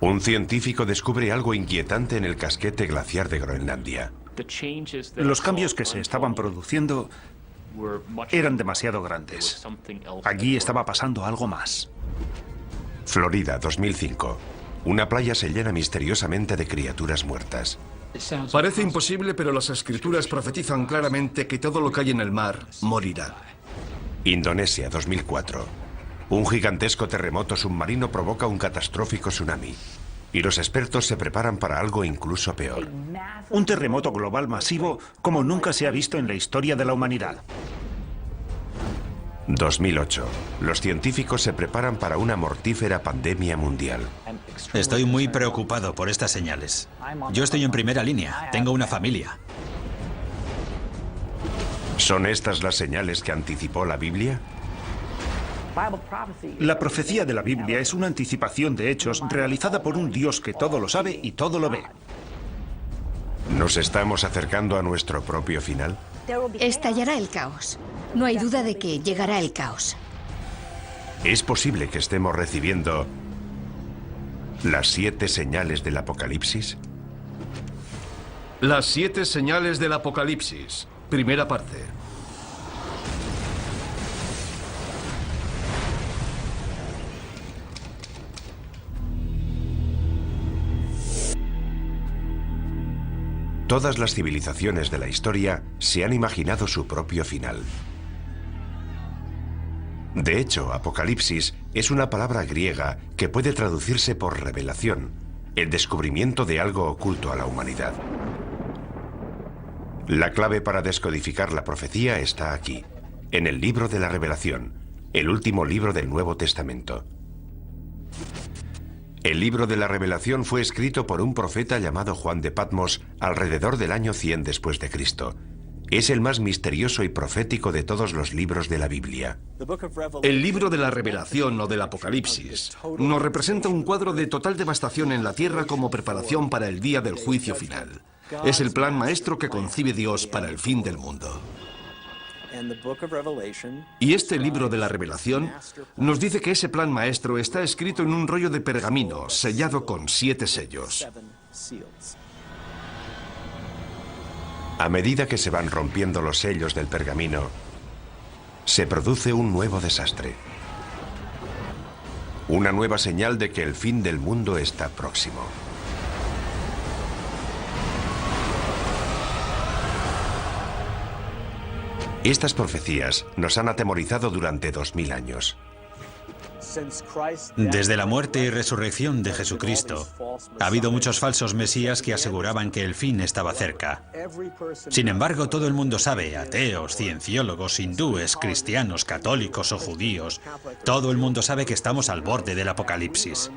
Un científico descubre algo inquietante en el casquete glaciar de Groenlandia. Los cambios que se estaban produciendo eran demasiado grandes. Allí estaba pasando algo más. Florida, 2005. Una playa se llena misteriosamente de criaturas muertas. Parece imposible, pero las escrituras profetizan claramente que todo lo que hay en el mar morirá. Indonesia, 2004. Un gigantesco terremoto submarino provoca un catastrófico tsunami. Y los expertos se preparan para algo incluso peor. Un terremoto global masivo como nunca se ha visto en la historia de la humanidad. 2008. Los científicos se preparan para una mortífera pandemia mundial. Estoy muy preocupado por estas señales. Yo estoy en primera línea. Tengo una familia. ¿Son estas las señales que anticipó la Biblia? La profecía de la Biblia es una anticipación de hechos realizada por un Dios que todo lo sabe y todo lo ve. ¿Nos estamos acercando a nuestro propio final? Estallará el caos. No hay duda de que llegará el caos. ¿Es posible que estemos recibiendo las 7 señales del Apocalipsis? Las 7 señales del Apocalipsis. Primera parte. Todas las civilizaciones de la historia se han imaginado su propio final. De hecho, Apocalipsis es una palabra griega que puede traducirse por revelación, el descubrimiento de algo oculto a la humanidad. La clave para descodificar la profecía está aquí, en el libro de la Revelación, el último libro del Nuevo Testamento. El libro de la Revelación fue escrito por un profeta llamado Juan de Patmos alrededor del año 100 después de Cristo. Es el más misterioso y profético de todos los libros de la Biblia. El libro de la Revelación o del Apocalipsis nos representa un cuadro de total devastación en la tierra como preparación para el día del juicio final. Es el plan maestro que concibe Dios para el fin del mundo. Y este libro de la Revelación nos dice que ese plan maestro está escrito en un rollo de pergamino sellado con 7 sellos. A medida que se van rompiendo los sellos del pergamino, se produce un nuevo desastre. Una nueva señal de que el fin del mundo está próximo. Estas profecías nos han atemorizado durante 2000 años. Desde la muerte y resurrección de Jesucristo, ha habido muchos falsos mesías que aseguraban que el fin estaba cerca. Sin embargo, todo el mundo sabe, ateos, cienciólogos, hindúes, cristianos, católicos o judíos, todo el mundo sabe que estamos al borde del Apocalipsis.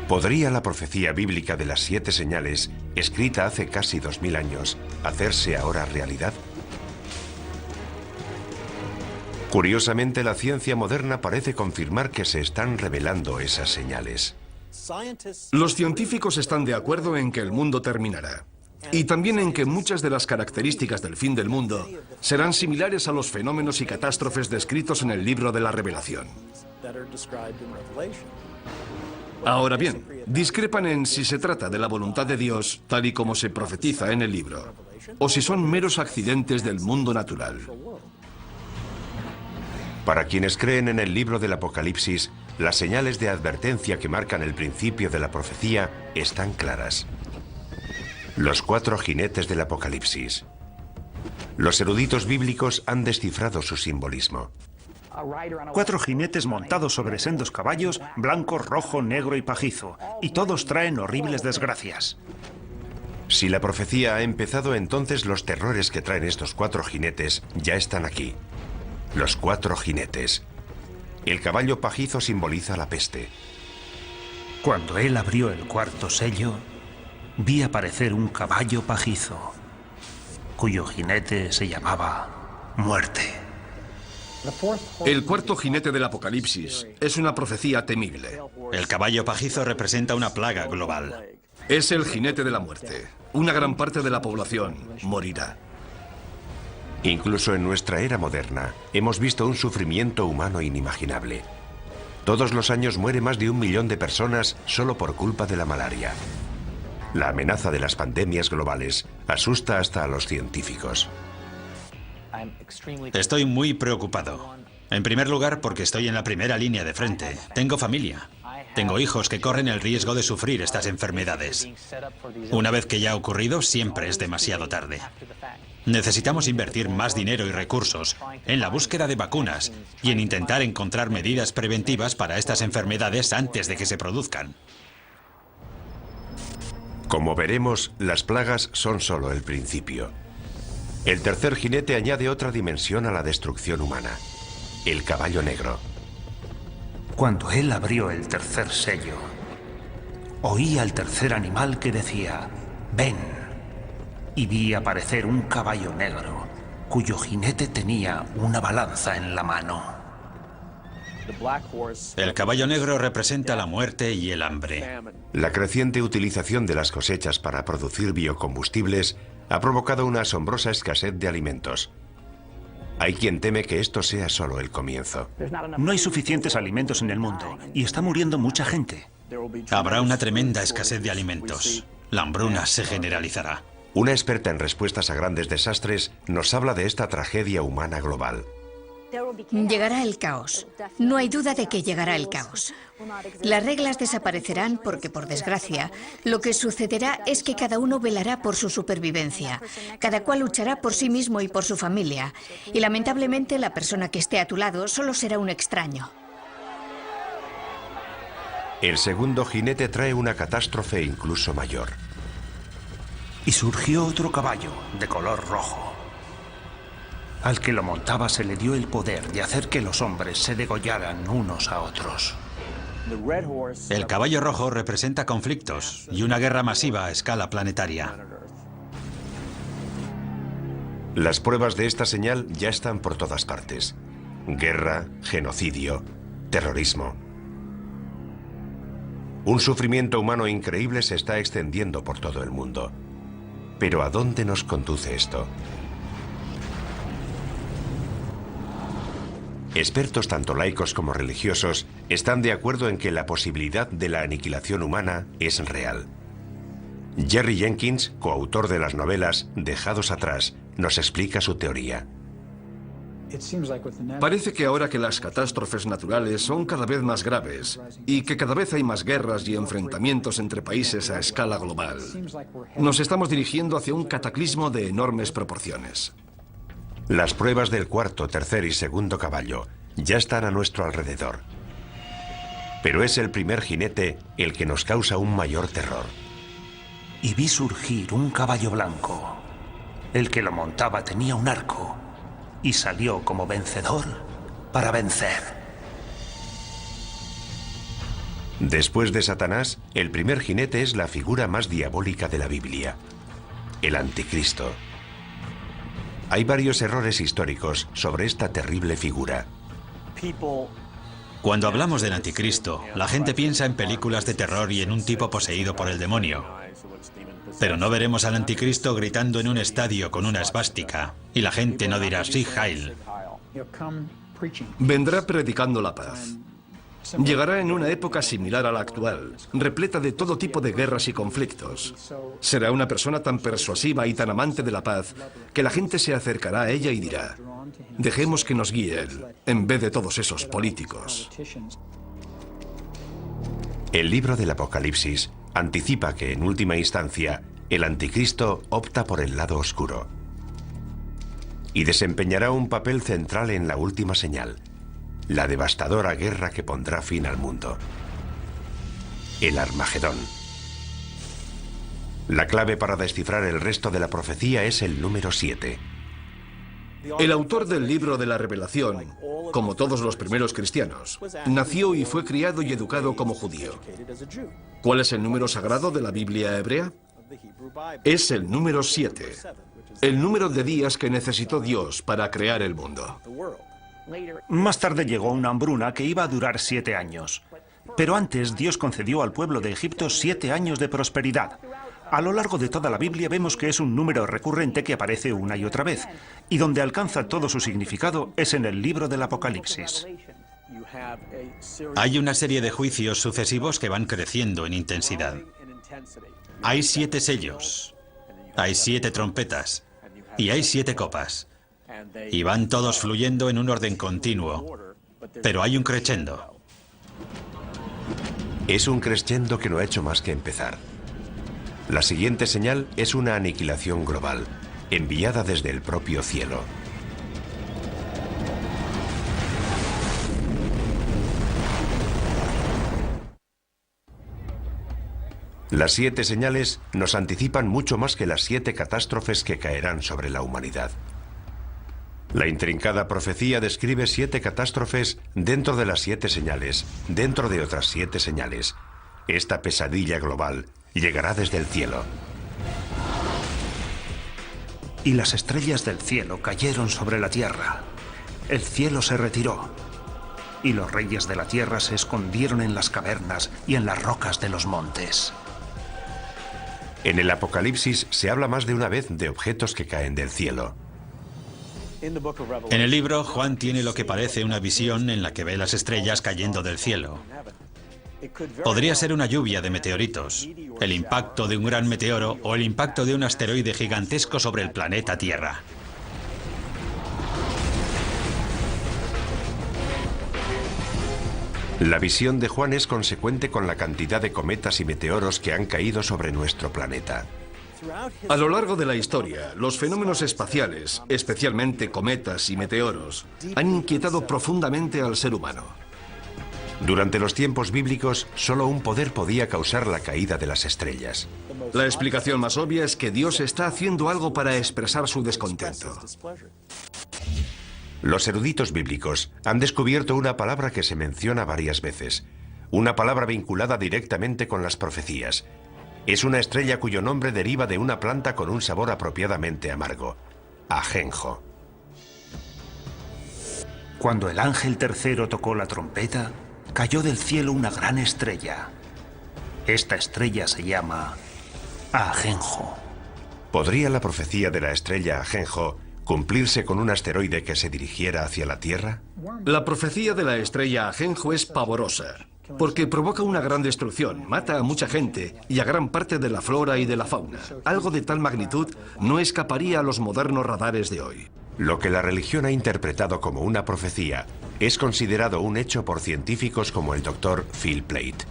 ¿Podría la profecía bíblica de las 7 señales, escrita hace casi 2000 años, hacerse ahora realidad? Curiosamente, la ciencia moderna parece confirmar que se están revelando esas señales. Los científicos están de acuerdo en que el mundo terminará. Y también en que muchas de las características del fin del mundo serán similares a los fenómenos y catástrofes descritos en el libro de la Revelación. Ahora bien, discrepan en si se trata de la voluntad de Dios, tal y como se profetiza en el libro, o si son meros accidentes del mundo natural. Para quienes creen en el libro del Apocalipsis, las señales de advertencia que marcan el principio de la profecía están claras. Los 4 jinetes del Apocalipsis. Los eruditos bíblicos han descifrado su simbolismo. 4 jinetes montados sobre sendos caballos, blanco, rojo, negro y pajizo, y todos traen horribles desgracias. Si la profecía ha empezado, entonces los terrores que traen estos 4 jinetes ya están aquí. Los 4 jinetes. El caballo pajizo simboliza la peste. Cuando él abrió el 4º sello, vi aparecer un caballo pajizo, cuyo jinete se llamaba Muerte. El 4º jinete del Apocalipsis es una profecía temible. El caballo pajizo representa una plaga global. Es el jinete de la muerte. Una gran parte de la población morirá. Incluso en nuestra era moderna, hemos visto un sufrimiento humano inimaginable. Todos los años muere más de 1 millón de personas solo por culpa de la malaria. La amenaza de las pandemias globales asusta hasta a los científicos. Estoy muy preocupado. En primer lugar, porque estoy en la primera línea de frente. Tengo familia. Tengo hijos que corren el riesgo de sufrir estas enfermedades. Una vez que ya ha ocurrido, siempre es demasiado tarde. Necesitamos invertir más dinero y recursos en la búsqueda de vacunas y en intentar encontrar medidas preventivas para estas enfermedades antes de que se produzcan. Como veremos, las plagas son solo el principio. El tercer jinete añade otra dimensión a la destrucción humana: el caballo negro. Cuando él abrió el tercer sello, oí al tercer animal que decía: ven. Y vi aparecer un caballo negro, cuyo jinete tenía una balanza en la mano. El caballo negro representa la muerte y el hambre. La creciente utilización de las cosechas para producir biocombustibles ha provocado una asombrosa escasez de alimentos. Hay quien teme que esto sea solo el comienzo. No hay suficientes alimentos en el mundo y está muriendo mucha gente. Habrá una tremenda escasez de alimentos. La hambruna se generalizará. Una experta en respuestas a grandes desastres nos habla de esta tragedia humana global. Llegará el caos. No hay duda de que llegará el caos. Las reglas desaparecerán porque, por desgracia, lo que sucederá es que cada uno velará por su supervivencia. Cada cual luchará por sí mismo y por su familia. Y lamentablemente la persona que esté a tu lado solo será un extraño. El segundo jinete trae una catástrofe incluso mayor. Y surgió otro caballo de color rojo. Al que lo montaba se le dio el poder de hacer que los hombres se degollaran unos a otros. El caballo rojo representa conflictos y una guerra masiva a escala planetaria. Las pruebas de esta señal ya están por todas partes. Guerra, genocidio, terrorismo. Un sufrimiento humano increíble se está extendiendo por todo el mundo. Pero ¿a dónde nos conduce esto? Expertos tanto laicos como religiosos están de acuerdo en que la posibilidad de la aniquilación humana es real. Jerry Jenkins, coautor de las novelas Dejados atrás, nos explica su teoría. Parece que ahora que las catástrofes naturales son cada vez más graves y que cada vez hay más guerras y enfrentamientos entre países a escala global, nos estamos dirigiendo hacia un cataclismo de enormes proporciones. Las pruebas del cuarto, tercer y segundo caballo ya están a nuestro alrededor. Pero es el primer jinete el que nos causa un mayor terror. Y vi surgir un caballo blanco. El que lo montaba tenía un arco y salió como vencedor para vencer. Después de Satanás, el primer jinete es la figura más diabólica de la Biblia: el Anticristo. Hay varios errores históricos sobre esta terrible figura. Cuando hablamos del Anticristo, la gente piensa en películas de terror y en un tipo poseído por el demonio. Pero no veremos al Anticristo gritando en un estadio con una esvástica, y la gente no dirá "Sí, Heil". Vendrá predicando la paz. Llegará en una época similar a la actual, repleta de todo tipo de guerras y conflictos. Será una persona tan persuasiva y tan amante de la paz que la gente se acercará a ella y dirá: dejemos que nos guíe él, en vez de todos esos políticos. El libro del Apocalipsis anticipa que, en última instancia, el Anticristo opta por el lado oscuro y desempeñará un papel central en la última señal: la devastadora guerra que pondrá fin al mundo. El Armagedón. La clave para descifrar el resto de la profecía es el número 7. El autor del libro de la Revelación, como todos los primeros cristianos, nació y fue criado y educado como judío. ¿Cuál es el número sagrado de la Biblia hebrea? Es el número 7, el número de días que necesitó Dios para crear el mundo. Más tarde llegó una hambruna que iba a durar 7 años. Pero antes Dios concedió al pueblo de Egipto 7 años de prosperidad. A lo largo de toda la Biblia vemos que es un número recurrente que aparece una y otra vez, y donde alcanza todo su significado es en el libro del Apocalipsis. Hay una serie de juicios sucesivos que van creciendo en intensidad. Hay 7 sellos, hay 7 trompetas y hay 7 copas. Y van todos fluyendo en un orden continuo, pero hay un crescendo. Es un crescendo que no ha hecho más que empezar. La siguiente señal es una aniquilación global, enviada desde el propio cielo. Las 7 señales nos anticipan mucho más que las 7 catástrofes que caerán sobre la humanidad. La intrincada profecía describe 7 catástrofes dentro de las 7 señales, dentro de otras 7 señales. Esta pesadilla global llegará desde el cielo. Y las estrellas del cielo cayeron sobre la tierra. El cielo se retiró. Y los reyes de la tierra se escondieron en las cavernas y en las rocas de los montes. En el Apocalipsis se habla más de una vez de objetos que caen del cielo. En el libro, Juan tiene lo que parece una visión en la que ve las estrellas cayendo del cielo. Podría ser una lluvia de meteoritos, el impacto de un gran meteoro o el impacto de un asteroide gigantesco sobre el planeta Tierra. La visión de Juan es consecuente con la cantidad de cometas y meteoros que han caído sobre nuestro planeta. A lo largo de la historia, los fenómenos espaciales, especialmente cometas y meteoros, han inquietado profundamente al ser humano. Durante los tiempos bíblicos, solo un poder podía causar la caída de las estrellas. La explicación más obvia es que Dios está haciendo algo para expresar su descontento. Los eruditos bíblicos han descubierto una palabra que se menciona varias veces, una palabra vinculada directamente con las profecías. Es una estrella cuyo nombre deriva de una planta con un sabor apropiadamente amargo, ajenjo. Cuando el ángel tercero tocó la trompeta, cayó del cielo una gran estrella. Esta estrella se llama ajenjo. ¿Podría la profecía de la estrella ajenjo cumplirse con un asteroide que se dirigiera hacia la Tierra? La profecía de la estrella ajenjo es pavorosa, porque provoca una gran destrucción, mata a mucha gente y a gran parte de la flora y de la fauna. Algo de tal magnitud no escaparía a los modernos radares de hoy. Lo que la religión ha interpretado como una profecía es considerado un hecho por científicos como el Dr. Phil Plait.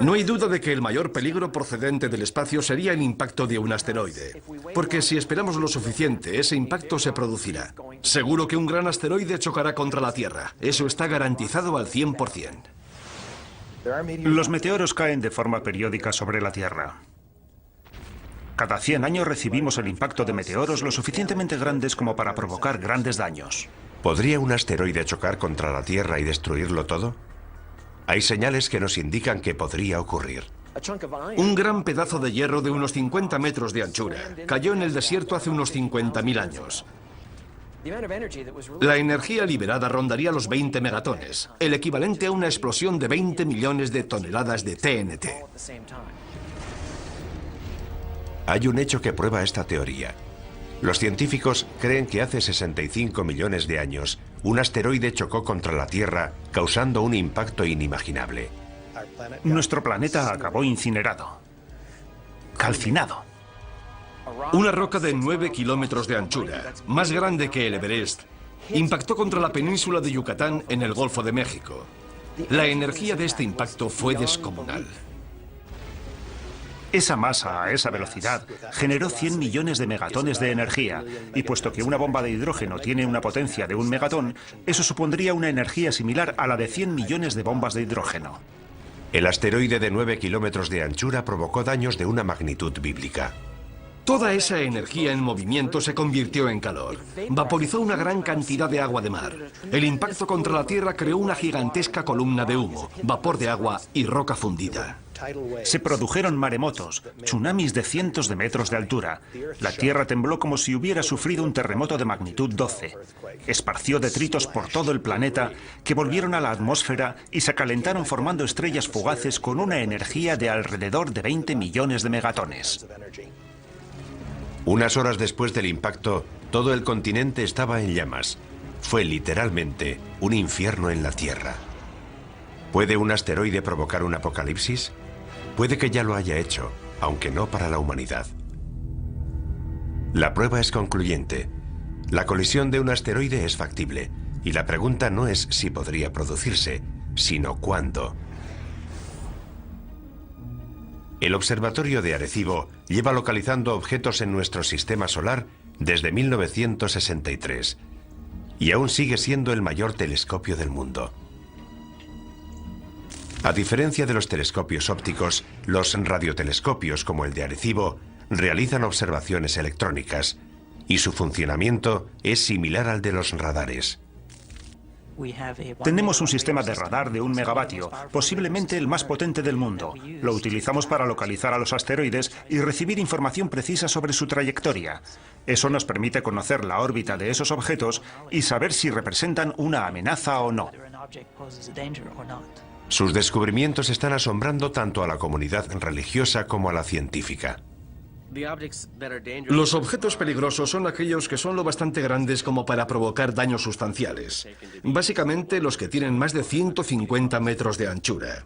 No hay duda de que el mayor peligro procedente del espacio sería el impacto de un asteroide, porque si esperamos lo suficiente, ese impacto se producirá. Seguro que un gran asteroide chocará contra la Tierra. Eso está garantizado al 100%. Los meteoros caen de forma periódica sobre la Tierra. Cada 100 años recibimos el impacto de meteoros lo suficientemente grandes como para provocar grandes daños. ¿Podría un asteroide chocar contra la Tierra y destruirlo todo? Hay señales que nos indican que podría ocurrir. Un gran pedazo de hierro de unos 50 metros de anchura cayó en el desierto hace unos 50.000 años. La energía liberada rondaría los 20 megatones, el equivalente a una explosión de 20 millones de toneladas de TNT. Hay un hecho que prueba esta teoría. Los científicos creen que hace 65 millones de años, un asteroide chocó contra la Tierra, causando un impacto inimaginable. Nuestro planeta acabó incinerado, calcinado. Una roca de 9 kilómetros de anchura, más grande que el Everest, impactó contra la península de Yucatán en el Golfo de México. La energía de este impacto fue descomunal. Esa masa a esa velocidad generó 100 millones de megatones de energía, y puesto que una bomba de hidrógeno tiene una potencia de 1 megatón, eso supondría una energía similar a la de 100 millones de bombas de hidrógeno. El asteroide de 9 kilómetros de anchura provocó daños de una magnitud bíblica. Toda esa energía en movimiento se convirtió en calor. Vaporizó una gran cantidad de agua de mar. El impacto contra la Tierra creó una gigantesca columna de humo, vapor de agua y roca fundida. Se produjeron maremotos, tsunamis de cientos de metros de altura. La Tierra tembló como si hubiera sufrido un terremoto de magnitud 12. Esparció detritos por todo el planeta que volvieron a la atmósfera y se calentaron formando estrellas fugaces con una energía de alrededor de 20 millones de megatones. Unas horas después del impacto, todo el continente estaba en llamas. fue literalmente un infierno en la Tierra. ¿Puede un asteroide provocar un apocalipsis? Puede que ya lo haya hecho, aunque no para la humanidad. La prueba es concluyente. La colisión de un asteroide es factible, y la pregunta no es si podría producirse, sino cuándo. El Observatorio de Arecibo lleva localizando objetos en nuestro sistema solar desde 1963, y aún sigue siendo el mayor telescopio del mundo. A diferencia de los telescopios ópticos, los radiotelescopios como el de Arecibo realizan observaciones electrónicas, y su funcionamiento es similar al de los radares. Tenemos un sistema de radar de 1 megavatio, posiblemente el más potente del mundo. Lo utilizamos para localizar a los asteroides y recibir información precisa sobre su trayectoria. Eso nos permite conocer la órbita de esos objetos y saber si representan una amenaza o no. Sus descubrimientos están asombrando tanto a la comunidad religiosa como a la científica. Los objetos peligrosos son aquellos que son lo bastante grandes como para provocar daños sustanciales. Básicamente los que tienen más de 150 metros de anchura.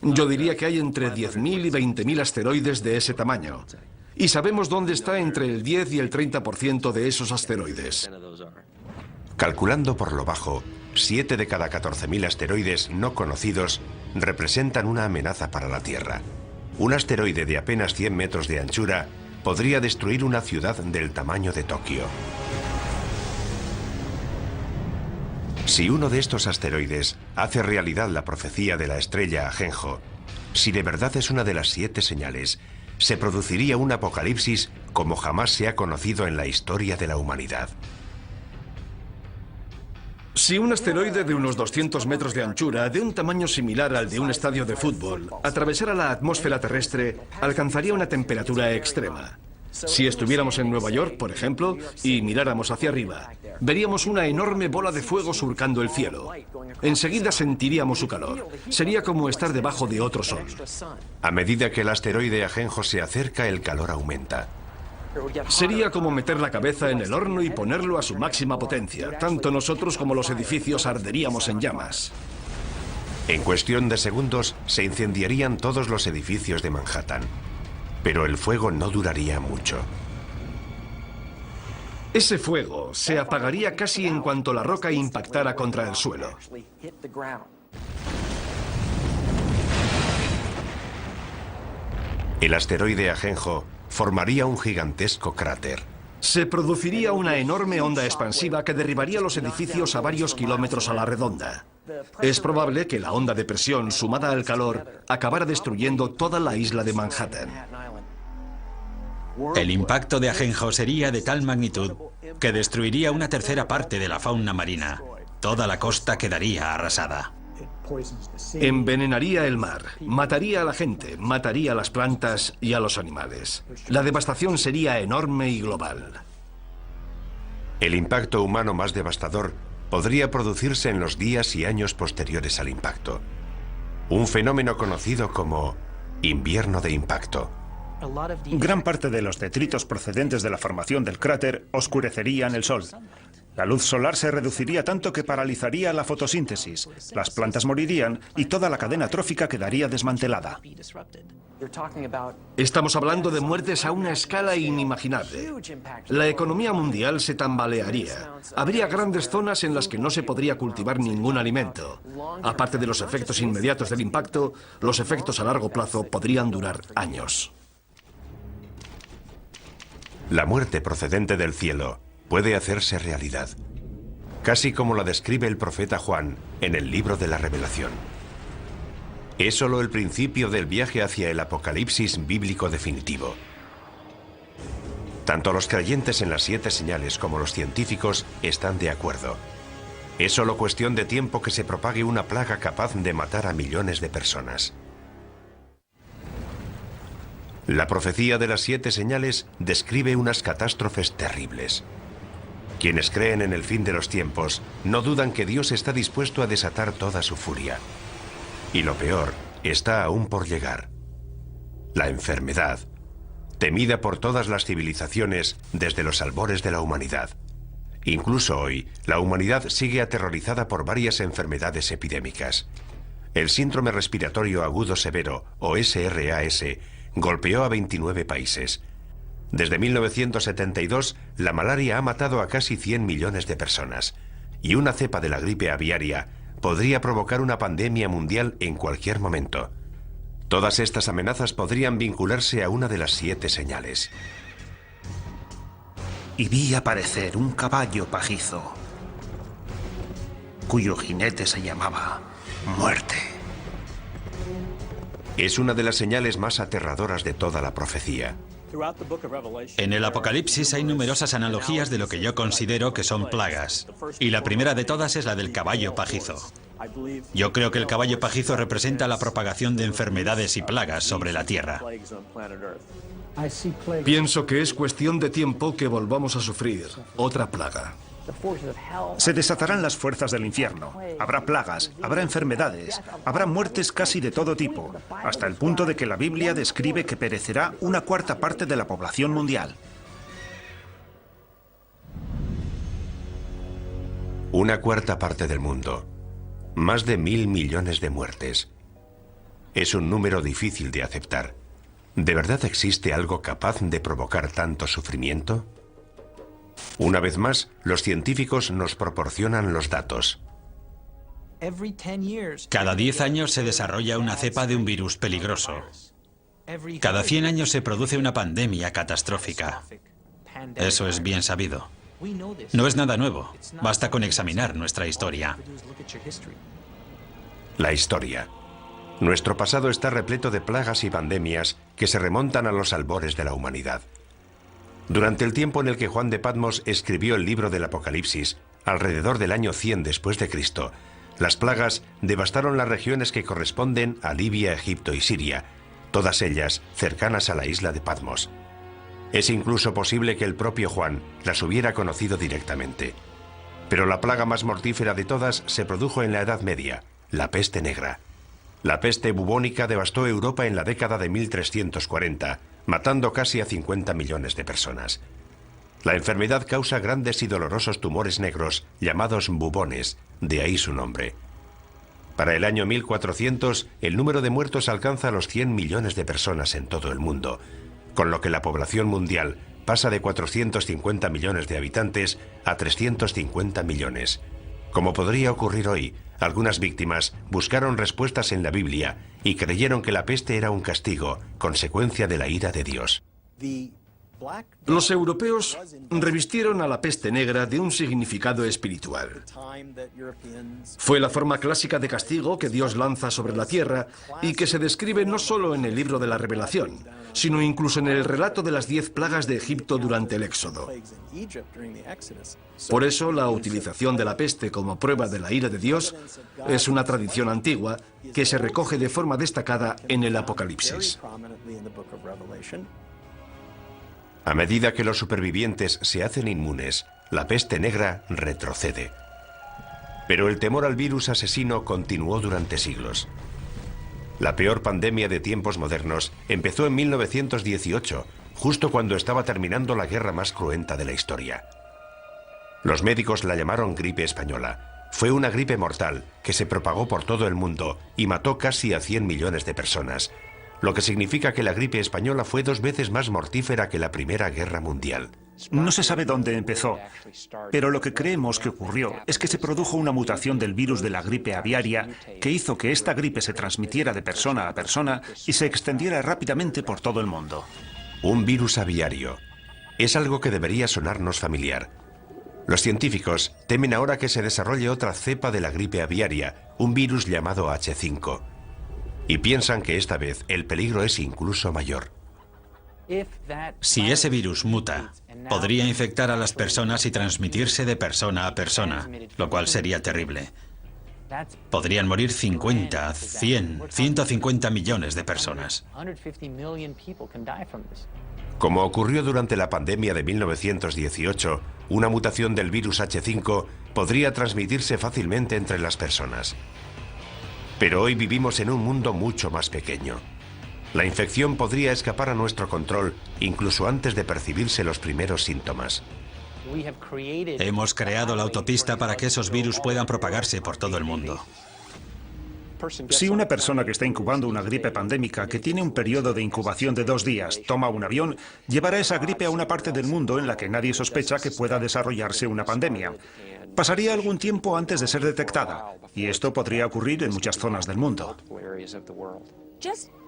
Yo diría que hay entre 10.000 y 20.000 asteroides de ese tamaño. Y sabemos dónde está entre el 10 y el 30% de esos asteroides. Calculando por lo bajo, 7 de cada 14.000 asteroides no conocidos representan una amenaza para la Tierra. Un asteroide de apenas 100 metros de anchura podría destruir una ciudad del tamaño de Tokio. Si uno de estos asteroides hace realidad la profecía de la estrella Ajenjo, si de verdad es una de las 7 señales, se produciría un apocalipsis como jamás se ha conocido en la historia de la humanidad. Si un asteroide de unos 200 metros de anchura, de un tamaño similar al de un estadio de fútbol, atravesara la atmósfera terrestre, alcanzaría una temperatura extrema. Si estuviéramos en Nueva York, por ejemplo, y miráramos hacia arriba, veríamos una enorme bola de fuego surcando el cielo. Enseguida sentiríamos su calor. Sería como estar debajo de otro sol. A medida que el asteroide Ajenjo se acerca, el calor aumenta. Sería como meter la cabeza en el horno y ponerlo a su máxima potencia. Tanto nosotros como los edificios arderíamos en llamas. En cuestión de segundos, se incendiarían todos los edificios de Manhattan. Pero el fuego no duraría mucho. Ese fuego se apagaría casi en cuanto la roca impactara contra el suelo. El asteroide Ajenjo formaría un gigantesco cráter. Se produciría una enorme onda expansiva que derribaría los edificios a varios kilómetros a la redonda. Es probable que la onda de presión sumada al calor acabara destruyendo toda la isla de Manhattan. El impacto de Ajenjo sería de tal magnitud que destruiría una tercera parte de la fauna marina. Toda la costa quedaría arrasada. Envenenaría el mar, mataría a la gente, mataría a las plantas y a los animales. La devastación sería enorme y global. El impacto humano más devastador podría producirse en los días y años posteriores al impacto. Un fenómeno conocido como invierno de impacto. Gran parte de los detritos procedentes de la formación del cráter oscurecerían el sol. La luz solar se reduciría tanto que paralizaría la fotosíntesis, las plantas morirían y toda la cadena trófica quedaría desmantelada. Estamos hablando de muertes a una escala inimaginable. La economía mundial se tambalearía. Habría grandes zonas en las que no se podría cultivar ningún alimento. Aparte de los efectos inmediatos del impacto, los efectos a largo plazo podrían durar años. La muerte procedente del cielo puede hacerse realidad, casi como la describe el profeta Juan en el libro de la Revelación. Es solo el principio del viaje hacia el apocalipsis bíblico definitivo. Tanto los creyentes en las 7 señales como los científicos están de acuerdo. Es solo cuestión de tiempo que se propague una plaga capaz de matar a millones de personas. La profecía de las 7 señales describe unas catástrofes terribles. Quienes creen en el fin de los tiempos no dudan que Dios está dispuesto a desatar toda su furia. Y lo peor está aún por llegar. La enfermedad, temida por todas las civilizaciones desde los albores de la humanidad. Incluso hoy, la humanidad sigue aterrorizada por varias enfermedades epidémicas. El síndrome respiratorio agudo severo, o SRAS, golpeó a 29 países. Desde 1972, la malaria ha matado a casi 100 millones de personas, y una cepa de la gripe aviaria podría provocar una pandemia mundial en cualquier momento. Todas estas amenazas podrían vincularse a una de las 7 señales. Y vi aparecer un caballo pajizo, cuyo jinete se llamaba Muerte. Es una de las señales más aterradoras de toda la profecía. En el Apocalipsis hay numerosas analogías de lo que yo considero que son plagas, y la primera de todas es la del caballo pajizo. Yo creo que el caballo pajizo representa la propagación de enfermedades y plagas sobre la Tierra. Pienso que es cuestión de tiempo que volvamos a sufrir otra plaga. Se desatarán las fuerzas del infierno. Habrá plagas, habrá enfermedades, habrá muertes casi de todo tipo, hasta el punto de que la Biblia describe que perecerá 1/4 parte de la población mundial. 1/4 parte del mundo. Más de 1.000 millones de muertes. Es un número difícil de aceptar. ¿De verdad existe algo capaz de provocar tanto sufrimiento? Una vez más, los científicos nos proporcionan los datos. Cada 10 años se desarrolla una cepa de un virus peligroso. Cada 100 años se produce una pandemia catastrófica. Eso es bien sabido. No es nada nuevo. Basta con examinar nuestra historia. La historia. Nuestro pasado está repleto de plagas y pandemias que se remontan a los albores de la humanidad. Durante el tiempo en el que Juan de Patmos escribió el libro del Apocalipsis, alrededor del año 100 después de Cristo, las plagas devastaron las regiones que corresponden a Libia, Egipto y Siria, todas ellas cercanas a la isla de Patmos. Es incluso posible que el propio Juan las hubiera conocido directamente. Pero la plaga más mortífera de todas se produjo en la Edad Media, la peste negra. La peste bubónica devastó Europa en la década de 1340, matando casi a 50 millones de personas. La enfermedad causa grandes y dolorosos tumores negros llamados bubones, de ahí su nombre. Para el año 1400, el número de muertos alcanza los 100 millones de personas en todo el mundo, con lo que la población mundial pasa de 450 millones de habitantes a 350 millones. Como podría ocurrir hoy, algunas víctimas buscaron respuestas en la Biblia y creyeron que la peste era un castigo, consecuencia de la ira de Dios. Los europeos revistieron a la peste negra de un significado espiritual. Fue la forma clásica de castigo que Dios lanza sobre la tierra y que se describe no solo en el libro de la Revelación, sino incluso en el relato de las 10 plagas de Egipto durante el Éxodo. Por eso, la utilización de la peste como prueba de la ira de Dios es una tradición antigua que se recoge de forma destacada en el Apocalipsis. A medida que los supervivientes se hacen inmunes, la peste negra retrocede. Pero el temor al virus asesino continuó durante siglos. La peor pandemia de tiempos modernos empezó en 1918, justo cuando estaba terminando la guerra más cruenta de la historia. Los médicos la llamaron gripe española. Fue una gripe mortal que se propagó por todo el mundo y mató casi a 100 millones de personas, lo que significa que la gripe española fue 2 veces más mortífera que la Primera Guerra Mundial. No se sabe dónde empezó, pero lo que creemos que ocurrió es que se produjo una mutación del virus de la gripe aviaria que hizo que esta gripe se transmitiera de persona a persona y se extendiera rápidamente por todo el mundo. Un virus aviario. Es algo que debería sonarnos familiar. Los científicos temen ahora que se desarrolle otra cepa de la gripe aviaria, un virus llamado H5. Y piensan que esta vez el peligro es incluso mayor. Si ese virus muta, podría infectar a las personas y transmitirse de persona a persona, lo cual sería terrible. Podrían morir 50, 100, 150 millones de personas. Como ocurrió durante la pandemia de 1918, una mutación del virus H5 podría transmitirse fácilmente entre las personas. Pero hoy vivimos en un mundo mucho más pequeño. La infección podría escapar a nuestro control incluso antes de percibirse los primeros síntomas. Hemos creado la autopista para que esos virus puedan propagarse por todo el mundo. Si una persona que está incubando una gripe pandémica, que tiene un periodo de incubación de 2 días, toma un avión, llevará esa gripe a una parte del mundo en la que nadie sospecha que pueda desarrollarse una pandemia. Pasaría algún tiempo antes de ser detectada, y esto podría ocurrir en muchas zonas del mundo.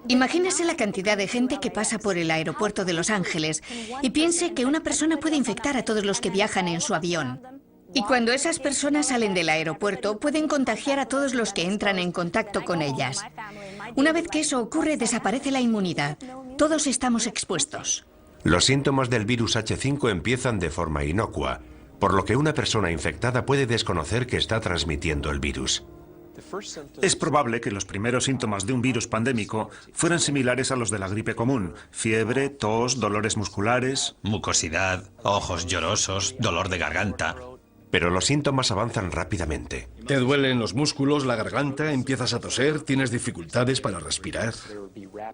Imagínese la cantidad de gente que pasa por el aeropuerto de Los Ángeles y piense que una persona puede infectar a todos los que viajan en su avión. Y cuando esas personas salen del aeropuerto, pueden contagiar a todos los que entran en contacto con ellas. Una vez que eso ocurre, desaparece la inmunidad. Todos estamos expuestos. Los síntomas del virus H5 empiezan de forma inocua, por lo que una persona infectada puede desconocer que está transmitiendo el virus. Es probable que los primeros síntomas de un virus pandémico fueran similares a los de la gripe común: fiebre, tos, dolores musculares. Mucosidad, ojos llorosos, dolor de garganta. Pero los síntomas avanzan rápidamente. Te duelen los músculos, la garganta, empiezas a toser, tienes dificultades para respirar.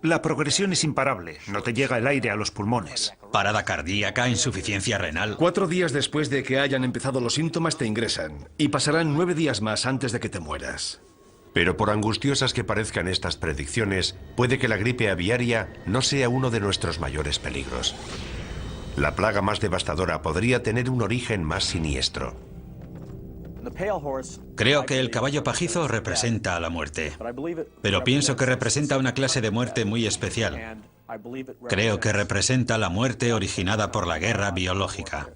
La progresión es imparable, no te llega el aire a los pulmones. Parada cardíaca, insuficiencia renal. 4 días después de que hayan empezado los síntomas te ingresan y pasarán 9 días más antes de que te mueras. Pero por angustiosas que parezcan estas predicciones, puede que la gripe aviaria no sea uno de nuestros mayores peligros. La plaga más devastadora podría tener un origen más siniestro. Creo que el caballo pajizo representa a la muerte, pero pienso que representa una clase de muerte muy especial. Creo que representa la muerte originada por la guerra biológica,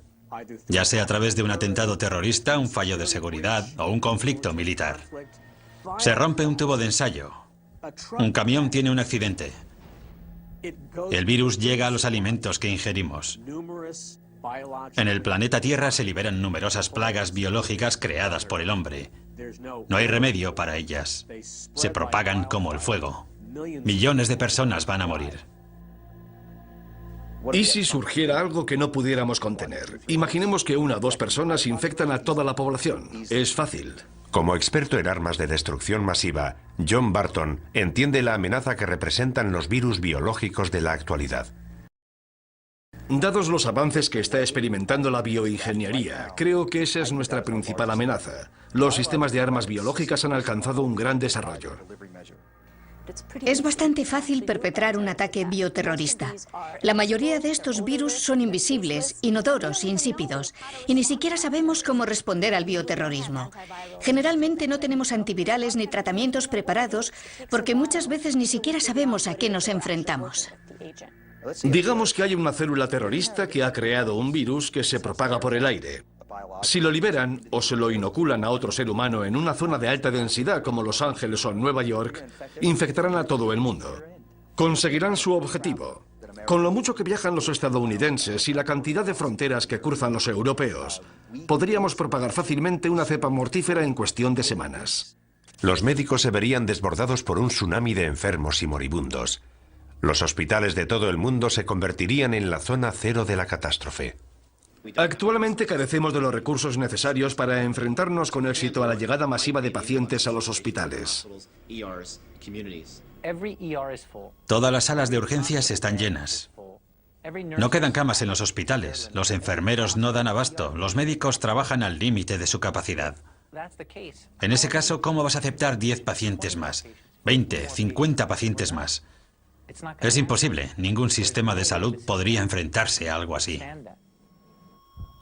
ya sea a través de un atentado terrorista, un fallo de seguridad o un conflicto militar. Se rompe un tubo de ensayo. Un camión tiene un accidente. El virus llega a los alimentos que ingerimos. En el planeta Tierra se liberan numerosas plagas biológicas creadas por el hombre. No hay remedio para ellas. Se propagan como el fuego. Millones de personas van a morir. ¿Y si surgiera algo que no pudiéramos contener? Imaginemos que 1 o 2 personas infectan a toda la población. Es fácil. Como experto en armas de destrucción masiva, John Barton entiende la amenaza que representan los virus biológicos de la actualidad. Dados los avances que está experimentando la bioingeniería, creo que esa es nuestra principal amenaza. Los sistemas de armas biológicas han alcanzado un gran desarrollo. Es bastante fácil perpetrar un ataque bioterrorista. La mayoría de estos virus son invisibles, inodoros, insípidos, y ni siquiera sabemos cómo responder al bioterrorismo. Generalmente no tenemos antivirales ni tratamientos preparados porque muchas veces ni siquiera sabemos a qué nos enfrentamos. Digamos que hay una célula terrorista que ha creado un virus que se propaga por el aire. Si lo liberan o se lo inoculan a otro ser humano en una zona de alta densidad como Los Ángeles o Nueva York, infectarán a todo el mundo. Conseguirán su objetivo. Con lo mucho que viajan los estadounidenses y la cantidad de fronteras que cruzan los europeos, podríamos propagar fácilmente una cepa mortífera en cuestión de semanas. Los médicos se verían desbordados por un tsunami de enfermos y moribundos. Los hospitales de todo el mundo se convertirían en la zona cero de la catástrofe. Actualmente carecemos de los recursos necesarios para enfrentarnos con éxito a la llegada masiva de pacientes a los hospitales. Todas las salas de urgencias están llenas. No quedan camas en los hospitales. Los enfermeros no dan abasto. Los médicos trabajan al límite de su capacidad. En ese caso, ¿cómo vas a aceptar 10 pacientes más? 20, 50 pacientes más. Es imposible. Ningún sistema de salud podría enfrentarse a algo así.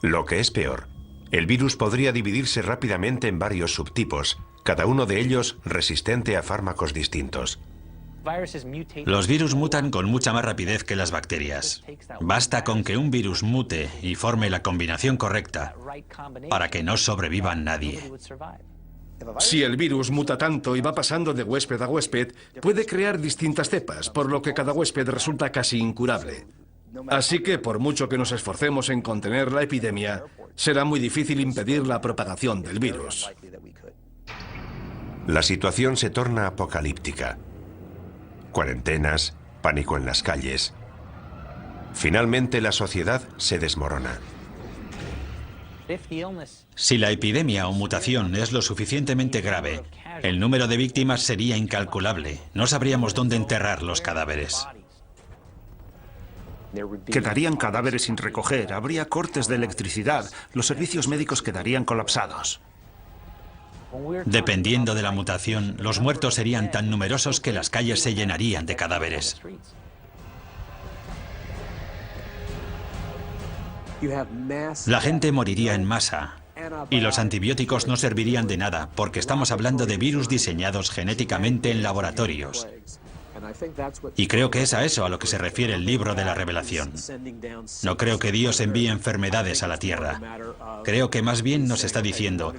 Lo que es peor, el virus podría dividirse rápidamente en varios subtipos, cada uno de ellos resistente a fármacos distintos. Los virus mutan con mucha más rapidez que las bacterias. Basta con que un virus mute y forme la combinación correcta para que no sobreviva nadie. Si el virus muta tanto y va pasando de huésped a huésped, puede crear distintas cepas, por lo que cada huésped resulta casi incurable. Así que, por mucho que nos esforcemos en contener la epidemia, será muy difícil impedir la propagación del virus. La situación se torna apocalíptica. Cuarentenas, pánico en las calles. Finalmente, la sociedad se desmorona. Si la epidemia o mutación es lo suficientemente grave, el número de víctimas sería incalculable. No sabríamos dónde enterrar los cadáveres. Quedarían cadáveres sin recoger, habría cortes de electricidad, los servicios médicos quedarían colapsados. Dependiendo de la mutación, los muertos serían tan numerosos que las calles se llenarían de cadáveres. La gente moriría en masa y los antibióticos no servirían de nada porque estamos hablando de virus diseñados genéticamente en laboratorios. Y creo que es a eso a lo que se refiere el libro de la Revelación. No creo que Dios envíe enfermedades a la tierra. Creo que más bien nos está diciendo: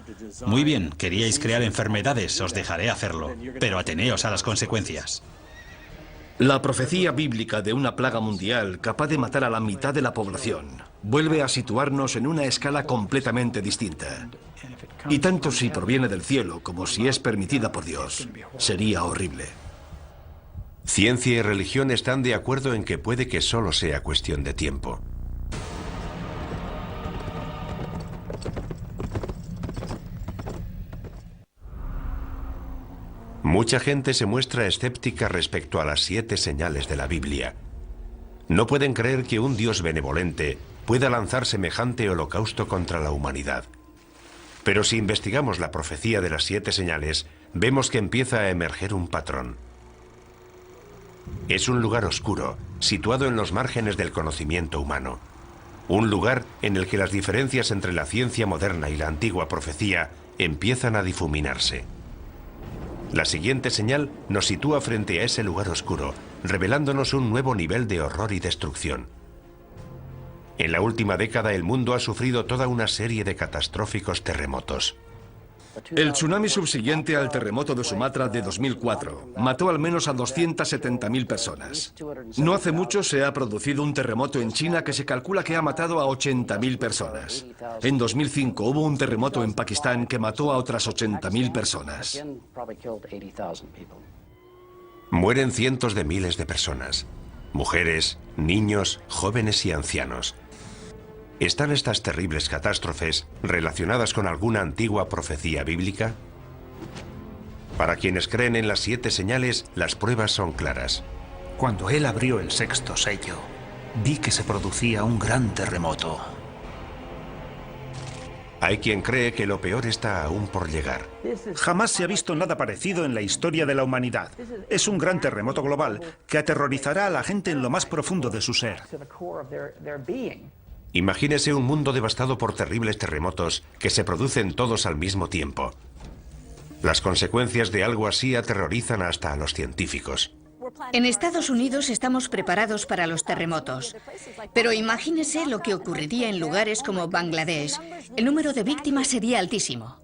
muy bien, queríais crear enfermedades, os dejaré hacerlo, pero ateneos a las consecuencias. La profecía bíblica de una plaga mundial capaz de matar a la mitad de la población vuelve a situarnos en una escala completamente distinta. Y tanto si proviene del cielo como si es permitida por Dios, sería horrible. Ciencia y religión están de acuerdo en que puede que solo sea cuestión de tiempo. Mucha gente se muestra escéptica respecto a las 7 señales de la Biblia. No pueden creer que un Dios benevolente pueda lanzar semejante holocausto contra la humanidad. Pero si investigamos la profecía de las 7 señales, vemos que empieza a emerger un patrón. Es un lugar oscuro, situado en los márgenes del conocimiento humano. Un lugar en el que las diferencias entre la ciencia moderna y la antigua profecía empiezan a difuminarse. La siguiente señal nos sitúa frente a ese lugar oscuro, revelándonos un nuevo nivel de horror y destrucción. En la última década el mundo ha sufrido toda una serie de catastróficos terremotos. El tsunami subsiguiente al terremoto de Sumatra de 2004 mató al menos a 270.000 personas. No hace mucho se ha producido un terremoto en China que se calcula que ha matado a 80.000 personas. En 2005 hubo un terremoto en Pakistán que mató a otras 80.000 personas. Mueren cientos de miles de personas. Mujeres, niños, jóvenes y ancianos. ¿Están estas terribles catástrofes relacionadas con alguna antigua profecía bíblica? Para quienes creen en las 7 señales, las pruebas son claras. Cuando él abrió el 6º sello, vi que se producía un gran terremoto. Hay quien cree que lo peor está aún por llegar. Jamás se ha visto nada parecido en la historia de la humanidad. Es un gran terremoto global que aterrorizará a la gente en lo más profundo de su ser. Imagínese un mundo devastado por terribles terremotos que se producen todos al mismo tiempo. Las consecuencias de algo así aterrorizan hasta a los científicos. En Estados Unidos estamos preparados para los terremotos, pero imagínese lo que ocurriría en lugares como Bangladesh. El número de víctimas sería altísimo.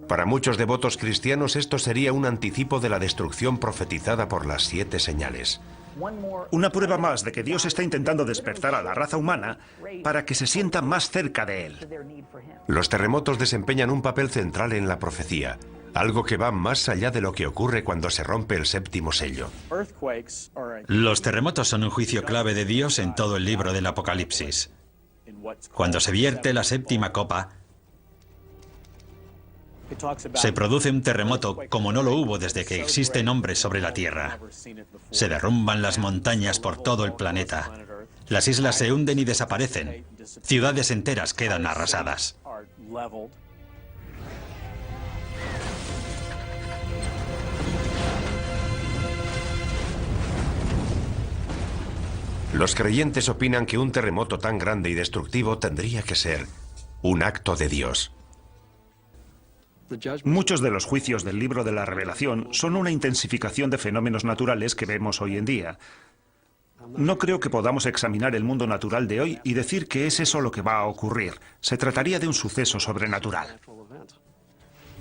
Para muchos devotos cristianos esto sería un anticipo de la destrucción profetizada por las 7 señales. Una prueba más de que Dios está intentando despertar a la raza humana para que se sienta más cerca de Él. Los terremotos desempeñan un papel central en la profecía, algo que va más allá de lo que ocurre cuando se rompe el 7º sello. Los terremotos son un juicio clave de Dios en todo el libro del Apocalipsis. Cuando se vierte la 7ª copa, se produce un terremoto como no lo hubo desde que existen hombres sobre la Tierra. Se derrumban las montañas por todo el planeta. Las islas se hunden y desaparecen. Ciudades enteras quedan arrasadas. Los creyentes opinan que un terremoto tan grande y destructivo tendría que ser un acto de Dios. Muchos de los juicios del libro de la Revelación son una intensificación de fenómenos naturales que vemos hoy en día. No creo que podamos examinar el mundo natural de hoy y decir que es eso lo que va a ocurrir. Se trataría de un suceso sobrenatural.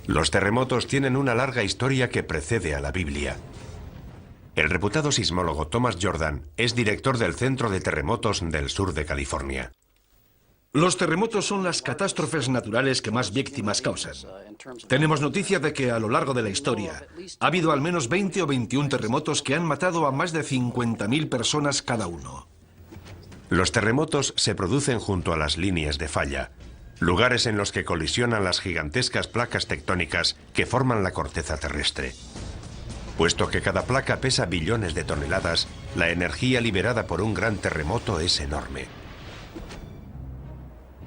Los terremotos tienen una larga historia que precede a la Biblia. El reputado sismólogo Thomas Jordan es director del Centro de Terremotos del sur de California. Los terremotos son las catástrofes naturales que más víctimas causan. Tenemos noticia de que a lo largo de la historia ha habido al menos 20 o 21 terremotos que han matado a más de 50.000 personas cada uno. Los terremotos se producen junto a las líneas de falla, lugares en los que colisionan las gigantescas placas tectónicas que forman la corteza terrestre. Puesto que cada placa pesa billones de toneladas, la energía liberada por un gran terremoto es enorme.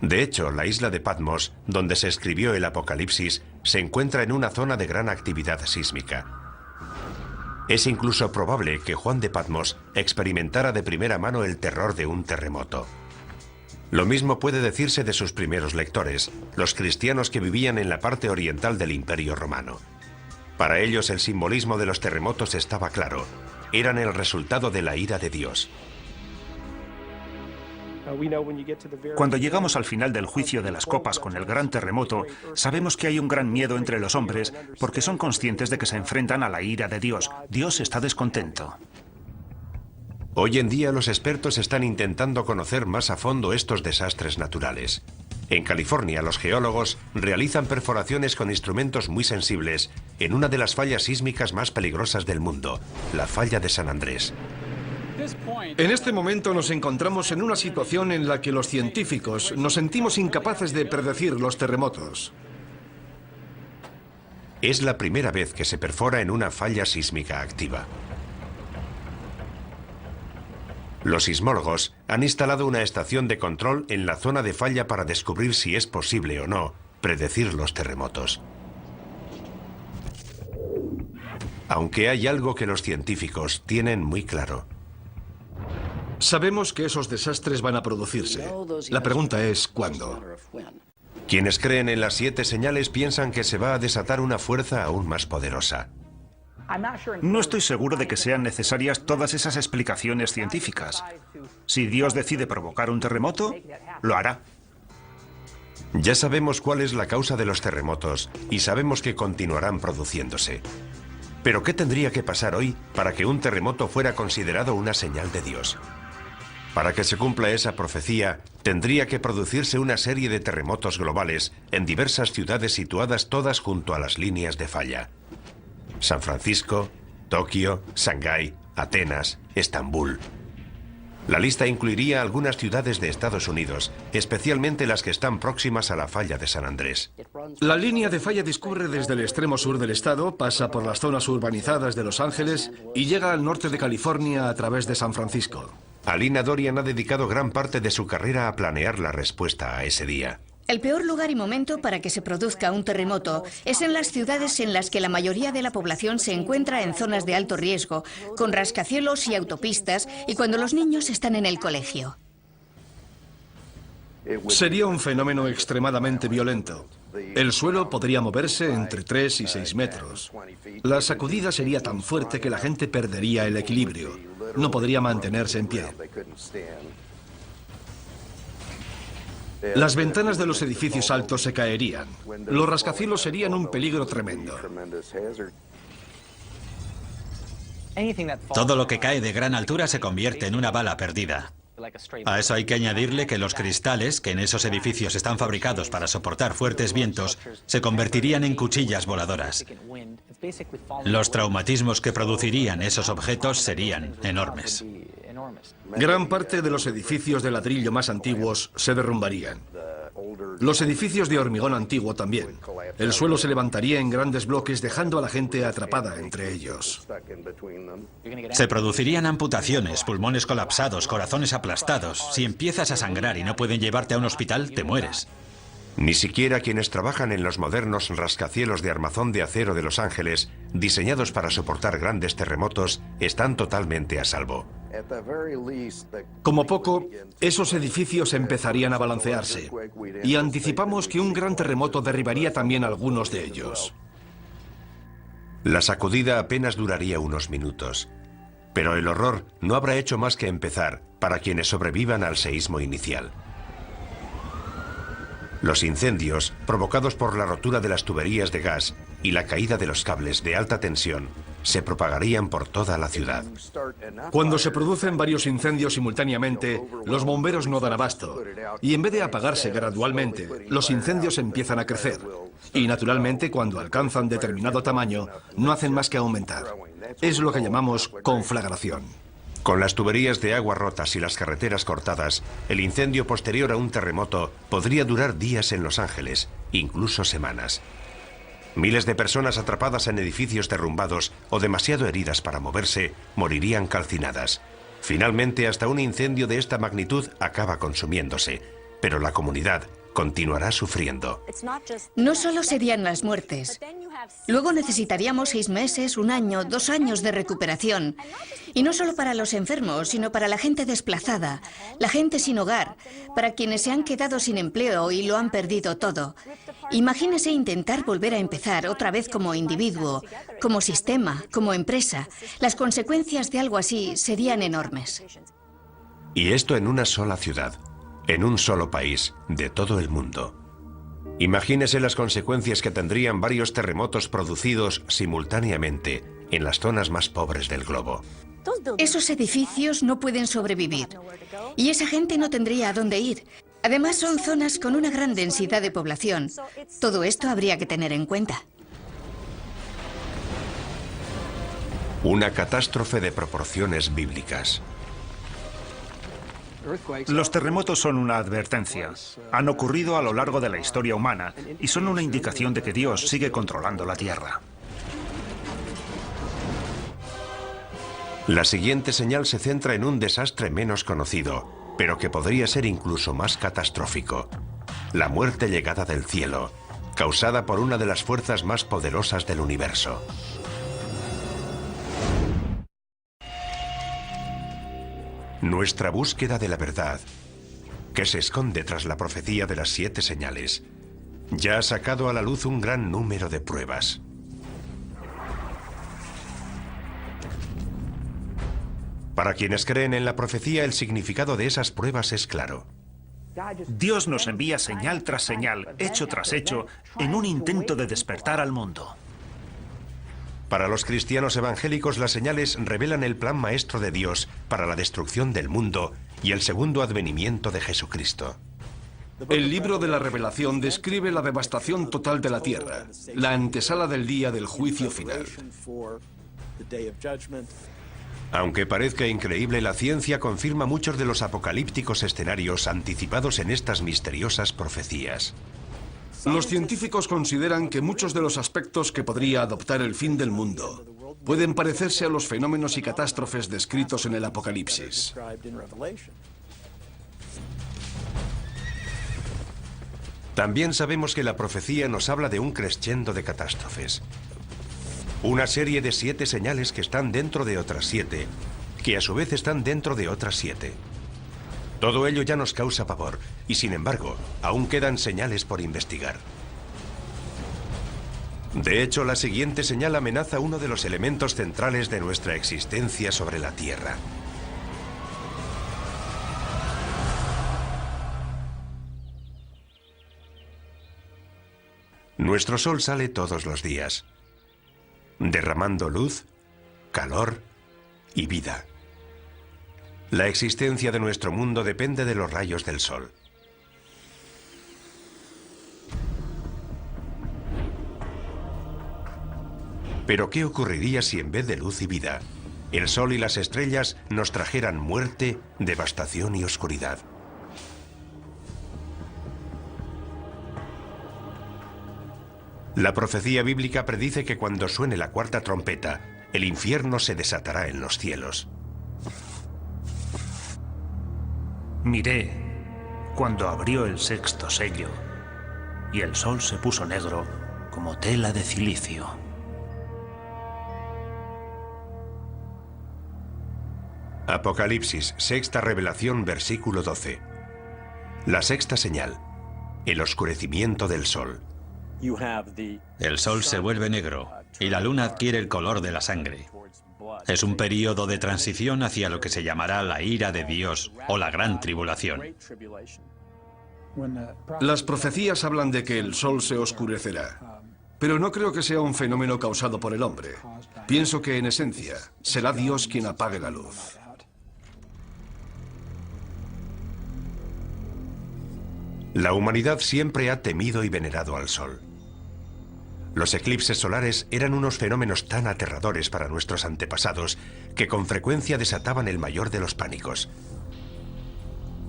De hecho, la isla de Patmos, donde se escribió el Apocalipsis, se encuentra en una zona de gran actividad sísmica. Es incluso probable que Juan de Patmos experimentara de primera mano el terror de un terremoto. Lo mismo puede decirse de sus primeros lectores, los cristianos que vivían en la parte oriental del Imperio Romano. Para ellos el simbolismo de los terremotos estaba claro. Eran el resultado de la ira de Dios. Cuando llegamos al final del juicio de las copas con el gran terremoto, sabemos que hay un gran miedo entre los hombres porque son conscientes de que se enfrentan a la ira de Dios. Dios está descontento. Hoy en día los expertos están intentando conocer más a fondo estos desastres naturales. En California, los geólogos realizan perforaciones con instrumentos muy sensibles en una de las fallas sísmicas más peligrosas del mundo, la falla de San Andrés. En este momento nos encontramos en una situación en la que los científicos nos sentimos incapaces de predecir los terremotos. Es la primera vez que se perfora en una falla sísmica activa. Los sismólogos han instalado una estación de control en la zona de falla para descubrir si es posible o no predecir los terremotos. Aunque hay algo que los científicos tienen muy claro. Sabemos que esos desastres van a producirse. La pregunta es ¿cuándo? Quienes creen en las 7 señales piensan que se va a desatar una fuerza aún más poderosa. No estoy seguro de que sean necesarias todas esas explicaciones científicas. Si Dios decide provocar un terremoto, lo hará. Ya sabemos cuál es la causa de los terremotos y sabemos que continuarán produciéndose. Pero ¿qué tendría que pasar hoy para que un terremoto fuera considerado una señal de Dios? Para que se cumpla esa profecía, tendría que producirse una serie de terremotos globales en diversas ciudades situadas todas junto a las líneas de falla. San Francisco, Tokio, Shanghái, Atenas, Estambul. La lista incluiría algunas ciudades de Estados Unidos, especialmente las que están próximas a la falla de San Andrés. La línea de falla discurre desde el extremo sur del estado, pasa por las zonas urbanizadas de Los Ángeles y llega al norte de California a través de San Francisco. Alina Dorian ha dedicado gran parte de su carrera a planear la respuesta a ese día. El peor lugar y momento para que se produzca un terremoto es en las ciudades en las que la mayoría de la población se encuentra en zonas de alto riesgo, con rascacielos y autopistas, y cuando los niños están en el colegio. Sería un fenómeno extremadamente violento. El suelo podría moverse entre 3 y 6 metros. La sacudida sería tan fuerte que la gente perdería el equilibrio. No podría mantenerse en pie. Las ventanas de los edificios altos se caerían. Los rascacielos serían un peligro tremendo. Todo lo que cae de gran altura se convierte en una bala perdida. A eso hay que añadirle que los cristales, que en esos edificios están fabricados para soportar fuertes vientos, se convertirían en cuchillas voladoras. Los traumatismos que producirían esos objetos serían enormes. Gran parte de los edificios de ladrillo más antiguos se derrumbarían. Los edificios de hormigón antiguo también. El suelo se levantaría en grandes bloques dejando a la gente atrapada entre ellos. Se producirían amputaciones, pulmones colapsados, corazones aplastados. Si empiezas a sangrar y no pueden llevarte a un hospital, te mueres. Ni siquiera quienes trabajan en los modernos rascacielos de armazón de acero de Los Ángeles, diseñados para soportar grandes terremotos, están totalmente a salvo. Como poco, esos edificios empezarían a balancearse, y anticipamos que un gran terremoto derribaría también algunos de ellos. La sacudida apenas duraría unos minutos, pero el horror no habrá hecho más que empezar para quienes sobrevivan al seísmo inicial. Los incendios, provocados por la rotura de las tuberías de gas y la caída de los cables de alta tensión, se propagarían por toda la ciudad. Cuando se producen varios incendios simultáneamente, los bomberos no dan abasto, y en vez de apagarse gradualmente, los incendios empiezan a crecer. Y naturalmente, cuando alcanzan determinado tamaño, no hacen más que aumentar. Es lo que llamamos conflagración. Con las tuberías de agua rotas y las carreteras cortadas, el incendio posterior a un terremoto podría durar días en Los Ángeles, incluso semanas. Miles de personas atrapadas en edificios derrumbados o demasiado heridas para moverse morirían calcinadas. Finalmente, hasta un incendio de esta magnitud acaba consumiéndose, pero la comunidad continuará sufriendo. No solo serían las muertes. Luego necesitaríamos 6 meses, 1 año, 2 años de recuperación. Y no solo para los enfermos, sino para la gente desplazada, la gente sin hogar, para quienes se han quedado sin empleo y lo han perdido todo. Imagínese intentar volver a empezar otra vez como individuo, como sistema, como empresa. Las consecuencias de algo así serían enormes. Y esto en una sola ciudad, en un solo país, de todo el mundo. Imagínese las consecuencias que tendrían varios terremotos producidos simultáneamente en las zonas más pobres del globo. Esos edificios no pueden sobrevivir. Y esa gente no tendría a dónde ir. Además, son zonas con una gran densidad de población. Todo esto habría que tener en cuenta. Una catástrofe de proporciones bíblicas. Los terremotos son una advertencia. Han ocurrido a lo largo de la historia humana y son una indicación de que Dios sigue controlando la Tierra. La siguiente señal se centra en un desastre menos conocido, pero que podría ser incluso más catastrófico. La muerte llegada del cielo, causada por una de las fuerzas más poderosas del universo. Nuestra búsqueda de la verdad, que se esconde tras la profecía de las 7 señales, ya ha sacado a la luz un gran número de pruebas. Para quienes creen en la profecía, el significado de esas pruebas es claro. Dios nos envía señal tras señal, hecho tras hecho, en un intento de despertar al mundo. Para los cristianos evangélicos, las señales revelan el plan maestro de Dios para la destrucción del mundo y el segundo advenimiento de Jesucristo. El libro de la Revelación describe la devastación total de la tierra, la antesala del día del juicio final. Aunque parezca increíble, la ciencia confirma muchos de los apocalípticos escenarios anticipados en estas misteriosas profecías. Los científicos consideran que muchos de los aspectos que podría adoptar el fin del mundo pueden parecerse a los fenómenos y catástrofes descritos en el Apocalipsis. También sabemos que la profecía nos habla de un crescendo de catástrofes. Una serie de 7 señales que están dentro de otras 7, que a su vez están dentro de otras 7. Todo ello ya nos causa pavor, y sin embargo, aún quedan señales por investigar. De hecho, la siguiente señal amenaza uno de los elementos centrales de nuestra existencia sobre la Tierra. Nuestro sol sale todos los días, derramando luz, calor y vida. La existencia de nuestro mundo depende de los rayos del sol. Pero ¿qué ocurriría si en vez de luz y vida, el sol y las estrellas nos trajeran muerte, devastación y oscuridad? La profecía bíblica predice que cuando suene la 4ª trompeta, el infierno se desatará en los cielos. Miré cuando abrió el 6º sello y el sol se puso negro como tela de cilicio. Apocalipsis, 6ª revelación, versículo 12. La 6ª señal, el oscurecimiento del sol. El sol se vuelve negro y la luna adquiere el color de la sangre. Es un período de transición hacia lo que se llamará la ira de Dios o la gran tribulación. Las profecías hablan de que el sol se oscurecerá, pero no creo que sea un fenómeno causado por el hombre. Pienso que en esencia será Dios quien apague la luz. La humanidad siempre ha temido y venerado al sol. Los eclipses solares eran unos fenómenos tan aterradores para nuestros antepasados que con frecuencia desataban el mayor de los pánicos.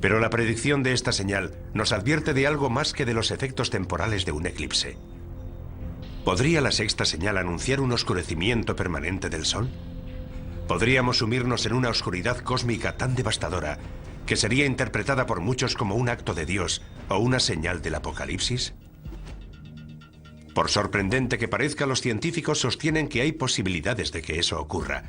Pero la predicción de esta señal nos advierte de algo más que de los efectos temporales de un eclipse. ¿Podría la sexta señal anunciar un oscurecimiento permanente del Sol? ¿Podríamos sumirnos en una oscuridad cósmica tan devastadora que sería interpretada por muchos como un acto de Dios o una señal del Apocalipsis? Por sorprendente que parezca, los científicos sostienen que hay posibilidades de que eso ocurra.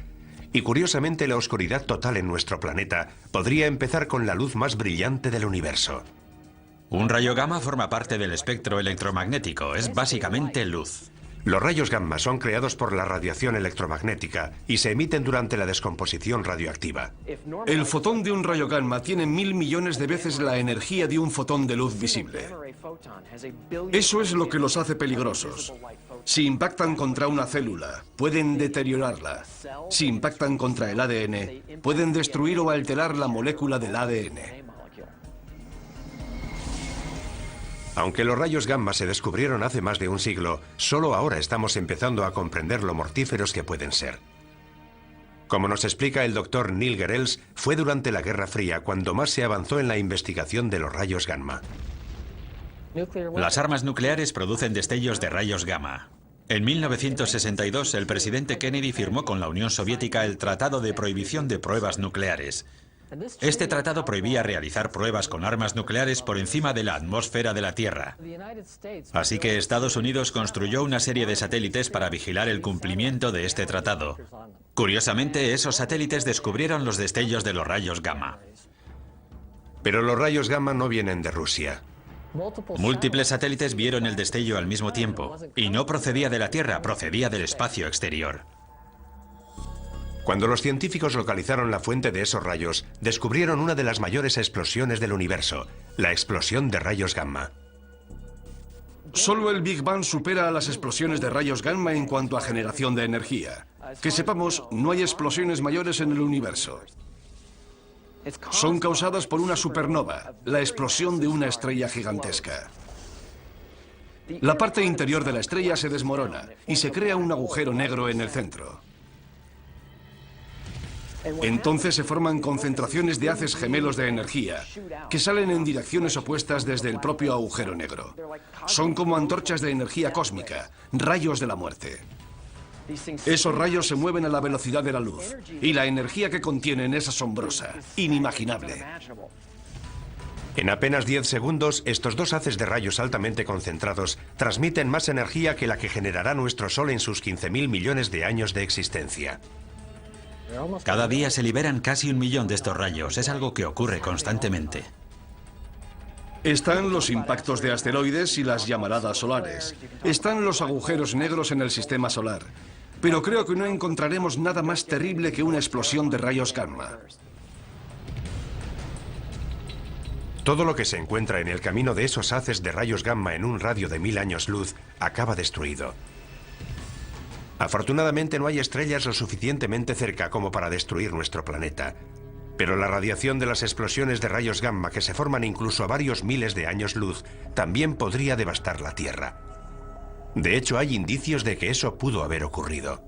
Y curiosamente, la oscuridad total en nuestro planeta podría empezar con la luz más brillante del universo. Un rayo gamma forma parte del espectro electromagnético, es básicamente luz. Los rayos gamma son creados por la radiación electromagnética y se emiten durante la descomposición radioactiva. El fotón de un rayo gamma tiene 1000 millones de veces la energía de un fotón de luz visible. Eso es lo que los hace peligrosos. Si impactan contra una célula, pueden deteriorarla. Si impactan contra el ADN, pueden destruir o alterar la molécula del ADN. Aunque los rayos gamma se descubrieron hace más de un siglo, solo ahora estamos empezando a comprender lo mortíferos que pueden ser. Como nos explica el doctor Neil Gehrels, fue durante la Guerra Fría cuando más se avanzó en la investigación de los rayos gamma. Las armas nucleares producen destellos de rayos gamma. En 1962, el presidente Kennedy firmó con la Unión Soviética el Tratado de Prohibición de Pruebas Nucleares. Este tratado prohibía realizar pruebas con armas nucleares por encima de la atmósfera de la Tierra. Así que Estados Unidos construyó una serie de satélites para vigilar el cumplimiento de este tratado. Curiosamente, esos satélites descubrieron los destellos de los rayos gamma. Pero los rayos gamma no vienen de Rusia. Múltiples satélites vieron el destello al mismo tiempo, y no procedía de la Tierra, procedía del espacio exterior. Cuando los científicos localizaron la fuente de esos rayos, descubrieron una de las mayores explosiones del universo, la explosión de rayos gamma. Solo el Big Bang supera a las explosiones de rayos gamma en cuanto a generación de energía. Que sepamos, no hay explosiones mayores en el universo. Son causadas por una supernova, la explosión de una estrella gigantesca. La parte interior de la estrella se desmorona y se crea un agujero negro en el centro. Entonces se forman concentraciones de haces gemelos de energía que salen en direcciones opuestas desde el propio agujero negro. Son como antorchas de energía cósmica, rayos de la muerte. Esos rayos se mueven a la velocidad de la luz y la energía que contienen es asombrosa, inimaginable. En apenas 10 segundos, estos dos haces de rayos altamente concentrados transmiten más energía que la que generará nuestro Sol en sus 15.000 millones de años de existencia. Cada día se liberan casi 1 millón de estos rayos. Es algo que ocurre constantemente. Están los impactos de asteroides y las llamaradas solares. Están los agujeros negros en el sistema solar. Pero creo que no encontraremos nada más terrible que una explosión de rayos gamma. Todo lo que se encuentra en el camino de esos haces de rayos gamma en un radio de 1000 años luz acaba destruido. Afortunadamente no hay estrellas lo suficientemente cerca como para destruir nuestro planeta. Pero la radiación de las explosiones de rayos gamma que se forman incluso a varios miles de años luz también podría devastar la Tierra. De hecho, hay indicios de que eso pudo haber ocurrido.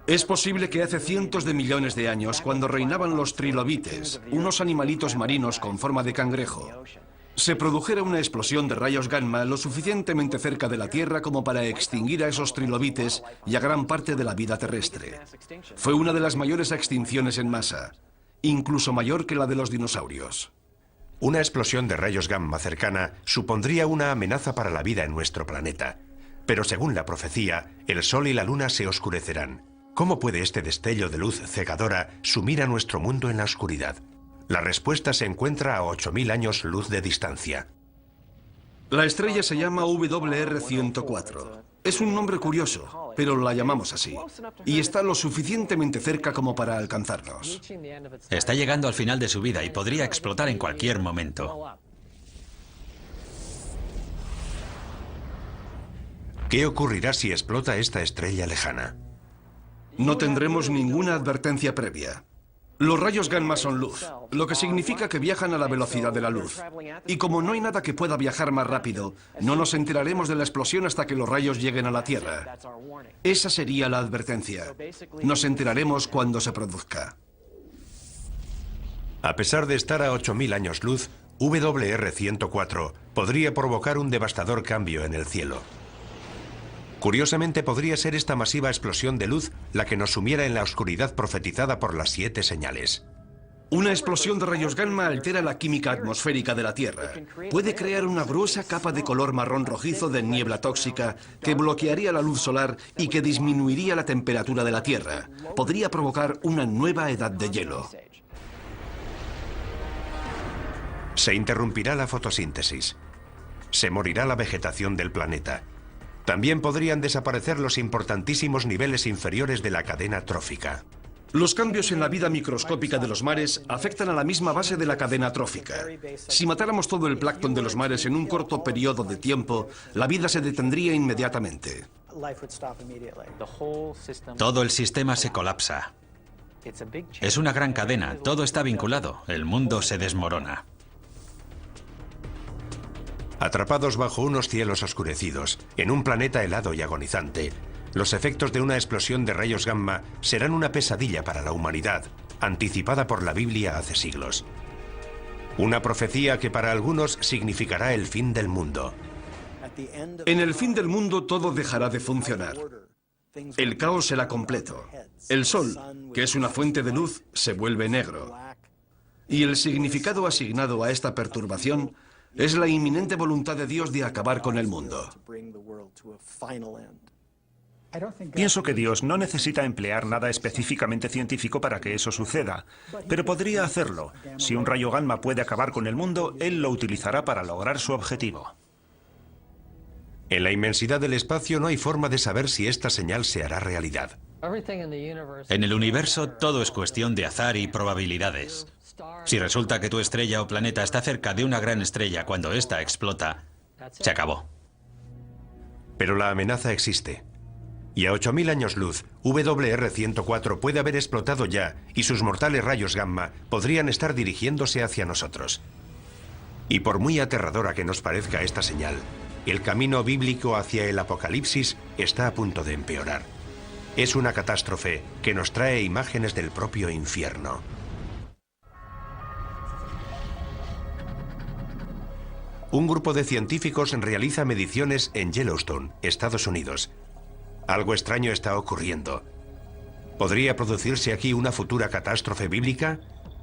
Es posible que hace cientos de millones de años, cuando reinaban los trilobites, unos animalitos marinos con forma de cangrejo, se produjera una explosión de rayos gamma lo suficientemente cerca de la Tierra como para extinguir a esos trilobites y a gran parte de la vida terrestre. Fue una de las mayores extinciones en masa, incluso mayor que la de los dinosaurios. Una explosión de rayos gamma cercana supondría una amenaza para la vida en nuestro planeta. Pero según la profecía, el Sol y la Luna se oscurecerán. ¿Cómo puede este destello de luz cegadora sumir a nuestro mundo en la oscuridad? La respuesta se encuentra a 8000 años luz de distancia. La estrella se llama WR104. Es un nombre curioso, pero la llamamos así. Y está lo suficientemente cerca como para alcanzarnos. Está llegando al final de su vida y podría explotar en cualquier momento. ¿Qué ocurrirá si explota esta estrella lejana? No tendremos ninguna advertencia previa. Los rayos gamma son luz, lo que significa que viajan a la velocidad de la luz. Y como no hay nada que pueda viajar más rápido, no nos enteraremos de la explosión hasta que los rayos lleguen a la Tierra. Esa sería la advertencia. Nos enteraremos cuando se produzca. A pesar de estar a 8000 años luz, WR104 podría provocar un devastador cambio en el cielo. Curiosamente, podría ser esta masiva explosión de luz la que nos sumiera en la oscuridad profetizada por las 7 señales. Una explosión de rayos gamma altera la química atmosférica de la Tierra. Puede crear una gruesa capa de color marrón rojizo de niebla tóxica que bloquearía la luz solar y que disminuiría la temperatura de la Tierra. Podría provocar una nueva edad de hielo. Se interrumpirá la fotosíntesis. Se morirá la vegetación del planeta. También podrían desaparecer los importantísimos niveles inferiores de la cadena trófica. Los cambios en la vida microscópica de los mares afectan a la misma base de la cadena trófica. Si matáramos todo el plancton de los mares en un corto periodo de tiempo, la vida se detendría inmediatamente. Todo el sistema se colapsa. Es una gran cadena, todo está vinculado, el mundo se desmorona. Atrapados bajo unos cielos oscurecidos, en un planeta helado y agonizante, los efectos de una explosión de rayos gamma serán una pesadilla para la humanidad, anticipada por la Biblia hace siglos. Una profecía que para algunos significará el fin del mundo. En el fin del mundo todo dejará de funcionar. El caos será completo. El sol, que es una fuente de luz, se vuelve negro. Y el significado asignado a esta perturbación es la inminente voluntad de Dios de acabar con el mundo. Pienso que Dios no necesita emplear nada específicamente científico para que eso suceda, pero podría hacerlo. Si un rayo gamma puede acabar con el mundo, Él lo utilizará para lograr su objetivo. En la inmensidad del espacio no hay forma de saber si esta señal se hará realidad. En el universo todo es cuestión de azar y probabilidades. Si resulta que tu estrella o planeta está cerca de una gran estrella cuando ésta explota, se acabó. Pero la amenaza existe. Y a 8000 años luz, WR-104 puede haber explotado ya y sus mortales rayos gamma podrían estar dirigiéndose hacia nosotros. Y por muy aterradora que nos parezca esta señal, el camino bíblico hacia el apocalipsis está a punto de empeorar. Es una catástrofe que nos trae imágenes del propio infierno. Un grupo de científicos realiza mediciones en Yellowstone, Estados Unidos. Algo extraño está ocurriendo. ¿Podría producirse aquí una futura catástrofe bíblica?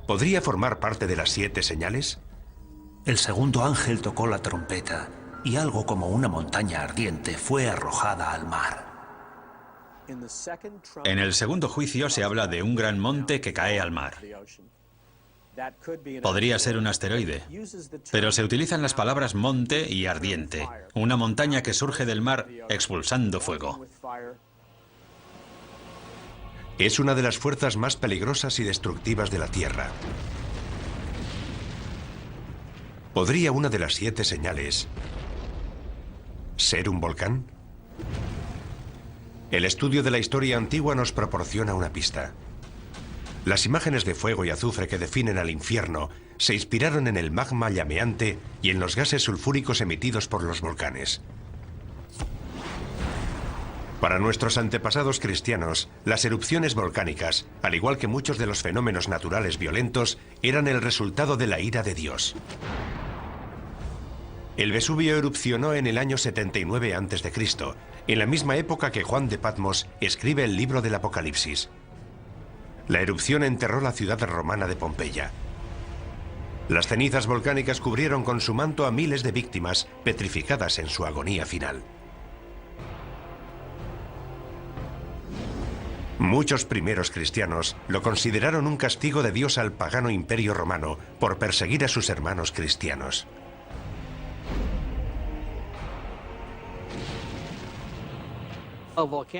¿Podría formar parte de las 7 señales? El segundo ángel tocó la trompeta y algo como una montaña ardiente fue arrojada al mar. En el segundo juicio se habla de un gran monte que cae al mar. Podría ser un asteroide, pero se utilizan las palabras monte y ardiente, una montaña que surge del mar expulsando fuego. Es una de las fuerzas más peligrosas y destructivas de la Tierra. ¿Podría una de las 7 señales ser un volcán? El estudio de la historia antigua nos proporciona una pista. Las imágenes de fuego y azufre que definen al infierno se inspiraron en el magma llameante y en los gases sulfúricos emitidos por los volcanes. Para nuestros antepasados cristianos, las erupciones volcánicas, al igual que muchos de los fenómenos naturales violentos, eran el resultado de la ira de Dios. El Vesubio erupcionó en el año 79 a.C., en la misma época que Juan de Patmos escribe el libro del Apocalipsis. La erupción enterró la ciudad romana de Pompeya. Las cenizas volcánicas cubrieron con su manto a miles de víctimas petrificadas en su agonía final. Muchos primeros cristianos lo consideraron un castigo de Dios al pagano imperio romano por perseguir a sus hermanos cristianos.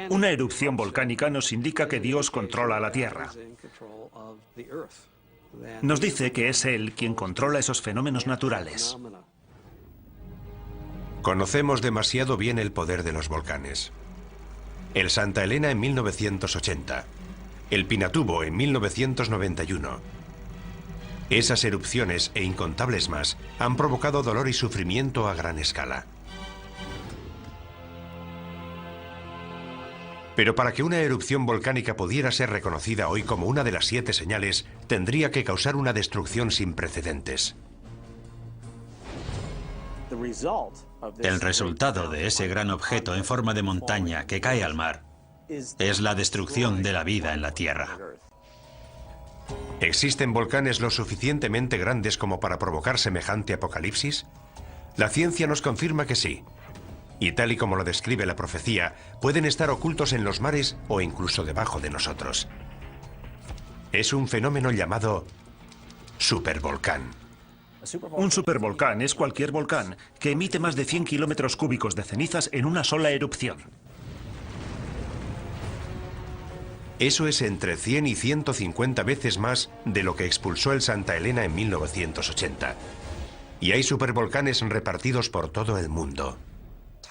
Una erupción volcánica nos indica que Dios controla la Tierra. Nos dice que es Él quien controla esos fenómenos naturales. Conocemos demasiado bien el poder de los volcanes. El Santa Elena en 1980. El Pinatubo en 1991. Esas erupciones e incontables más han provocado dolor y sufrimiento a gran escala. Pero para que una erupción volcánica pudiera ser reconocida hoy como una de las 7 señales, tendría que causar una destrucción sin precedentes. El resultado de ese gran objeto en forma de montaña que cae al mar es la destrucción de la vida en la Tierra. ¿Existen volcanes lo suficientemente grandes como para provocar semejante apocalipsis? La ciencia nos confirma que sí. Y tal y como lo describe la profecía, pueden estar ocultos en los mares o incluso debajo de nosotros. Es un fenómeno llamado supervolcán. Un supervolcán es cualquier volcán que emite más de 100 kilómetros cúbicos de cenizas en una sola erupción. Eso es entre 100 y 150 veces más de lo que expulsó el Santa Elena en 1980. Y hay supervolcanes repartidos por todo el mundo.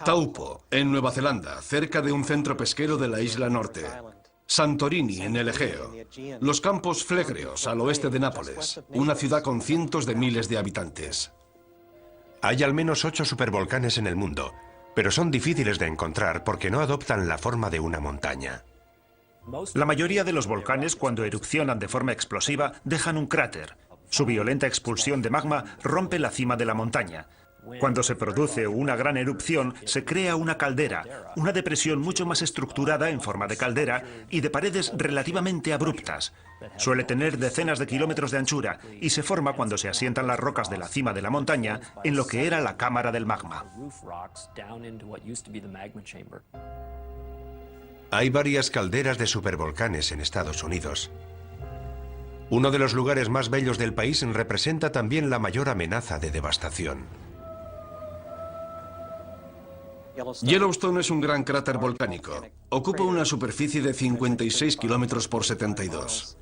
Taupo, en Nueva Zelanda, cerca de un centro pesquero de la isla norte. Santorini, en el Egeo. Los Campos Flegreos, al oeste de Nápoles, una ciudad con cientos de miles de habitantes. Hay al menos 8 supervolcanes en el mundo, pero son difíciles de encontrar porque no adoptan la forma de una montaña. La mayoría de los volcanes, cuando erupcionan de forma explosiva, dejan un cráter. Su violenta expulsión de magma rompe la cima de la montaña. Cuando se produce una gran erupción, se crea una caldera, una depresión mucho más estructurada en forma de caldera y de paredes relativamente abruptas. Suele tener decenas de kilómetros de anchura y se forma cuando se asientan las rocas de la cima de la montaña en lo que era la cámara del magma. Hay varias calderas de supervolcanes en Estados Unidos. Uno de los lugares más bellos del país representa también la mayor amenaza de devastación. Yellowstone es un gran cráter volcánico. Ocupa una superficie de 56 kilómetros por 72.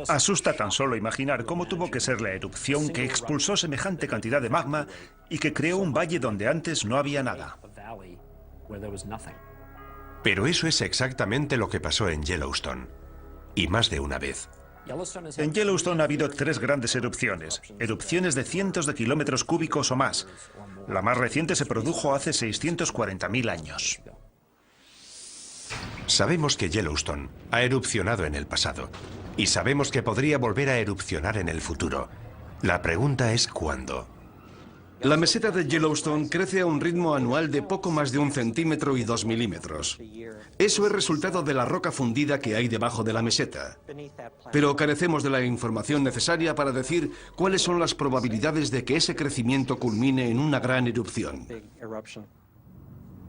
Asusta tan solo imaginar cómo tuvo que ser la erupción que expulsó semejante cantidad de magma y que creó un valle donde antes no había nada. Pero eso es exactamente lo que pasó en Yellowstone. Y más de una vez. En Yellowstone ha habido 3 grandes erupciones de cientos de kilómetros cúbicos o más. La más reciente se produjo hace 640.000 años. Sabemos que Yellowstone ha erupcionado en el pasado y sabemos que podría volver a erupcionar en el futuro. La pregunta es ¿cuándo? La meseta de Yellowstone crece a un ritmo anual de poco más de 1 centímetro y 2 milímetros. Eso es resultado de la roca fundida que hay debajo de la meseta. Pero carecemos de la información necesaria para decir cuáles son las probabilidades de que ese crecimiento culmine en una gran erupción.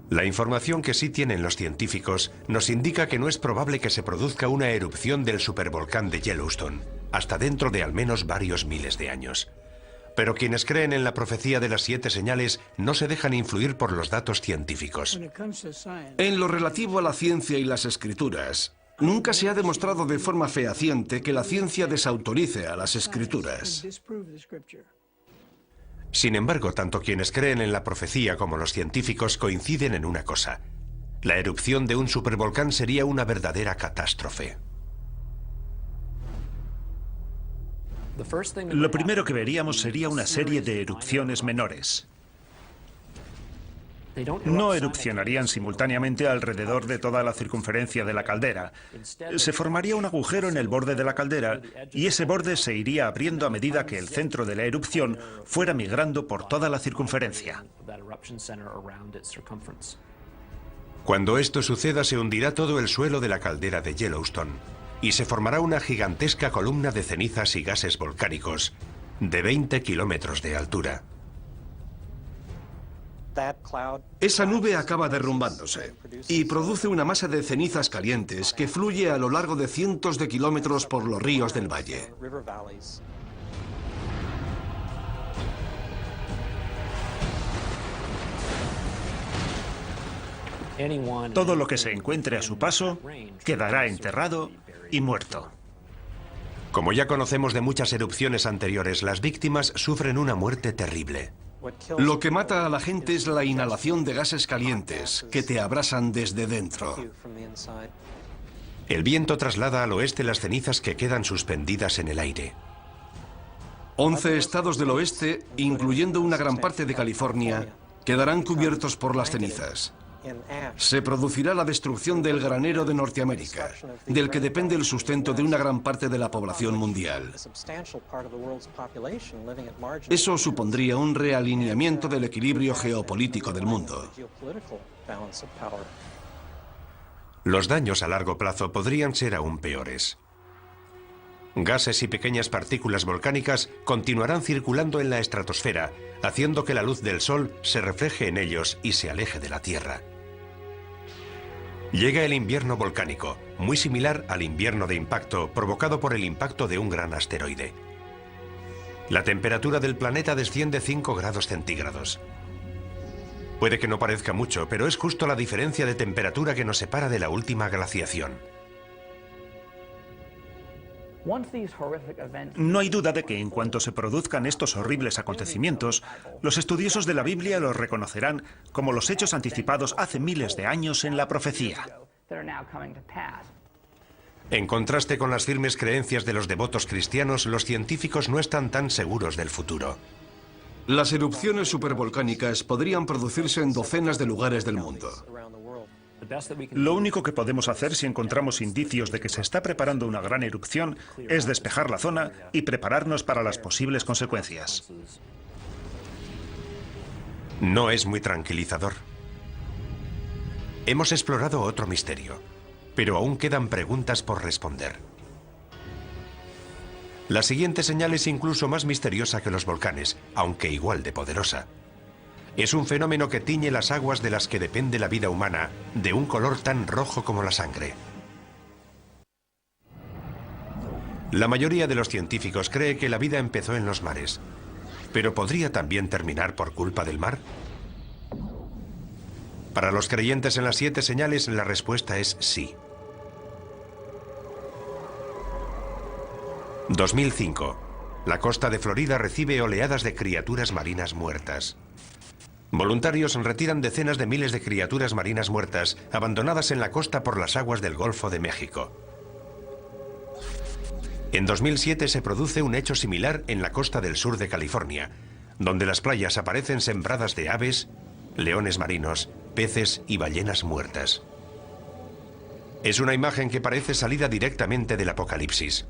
La información que sí tienen los científicos nos indica que no es probable que se produzca una erupción del supervolcán de Yellowstone, hasta dentro de al menos varios miles de años. Pero quienes creen en la profecía de las 7 señales no se dejan influir por los datos científicos. En lo relativo a la ciencia y las escrituras, nunca se ha demostrado de forma fehaciente que la ciencia desautorice a las escrituras. Sin embargo, tanto quienes creen en la profecía como los científicos coinciden en una cosa. La erupción de un supervolcán sería una verdadera catástrofe. Lo primero que veríamos sería una serie de erupciones menores. No erupcionarían simultáneamente alrededor de toda la circunferencia de la caldera. Se formaría un agujero en el borde de la caldera y ese borde se iría abriendo a medida que el centro de la erupción fuera migrando por toda la circunferencia. Cuando esto suceda, se hundirá todo el suelo de la caldera de Yellowstone y se formará una gigantesca columna de cenizas y gases volcánicos de 20 kilómetros de altura. Esa nube acaba derrumbándose y produce una masa de cenizas calientes que fluye a lo largo de cientos de kilómetros por los ríos del valle. Todo lo que se encuentre a su paso quedará enterrado y muerto. Como ya conocemos de muchas erupciones anteriores, las víctimas sufren una muerte terrible. Lo que mata a la gente es la inhalación de gases calientes que te abrasan desde dentro. El viento traslada al oeste las cenizas que quedan suspendidas en el aire. 11 estados del oeste, incluyendo una gran parte de California, quedarán cubiertos por las cenizas. Se producirá la destrucción del granero de Norteamérica, del que depende el sustento de una gran parte de la población mundial. Eso supondría un realineamiento del equilibrio geopolítico del mundo. Los daños a largo plazo podrían ser aún peores. Gases y pequeñas partículas volcánicas continuarán circulando en la estratosfera, haciendo que la luz del Sol se refleje en ellos y se aleje de la Tierra. Llega el invierno volcánico, muy similar al invierno de impacto provocado por el impacto de un gran asteroide. La temperatura del planeta desciende 5 grados centígrados. Puede que no parezca mucho, pero es justo la diferencia de temperatura que nos separa de la última glaciación. No hay duda de que en cuanto se produzcan estos horribles acontecimientos, los estudiosos de la Biblia los reconocerán como los hechos anticipados hace miles de años en la profecía. En contraste con las firmes creencias de los devotos cristianos, los científicos no están tan seguros del futuro. Las erupciones supervolcánicas podrían producirse en docenas de lugares del mundo. Lo único que podemos hacer si encontramos indicios de que se está preparando una gran erupción es despejar la zona y prepararnos para las posibles consecuencias. No es muy tranquilizador. Hemos explorado otro misterio, pero aún quedan preguntas por responder. La siguiente señal es incluso más misteriosa que los volcanes, aunque igual de poderosa. Es un fenómeno que tiñe las aguas de las que depende la vida humana, de un color tan rojo como la sangre. La mayoría de los científicos cree que la vida empezó en los mares, pero ¿podría también terminar por culpa del mar? Para los creyentes en las 7 señales, la respuesta es sí. 2005. La costa de Florida recibe oleadas de criaturas marinas muertas. Voluntarios retiran decenas de miles de criaturas marinas muertas abandonadas en la costa por las aguas del Golfo de México. En 2007 se produce un hecho similar en la costa del sur de California, donde las playas aparecen sembradas de aves, leones marinos, peces y ballenas muertas. Es una imagen que parece salida directamente del Apocalipsis.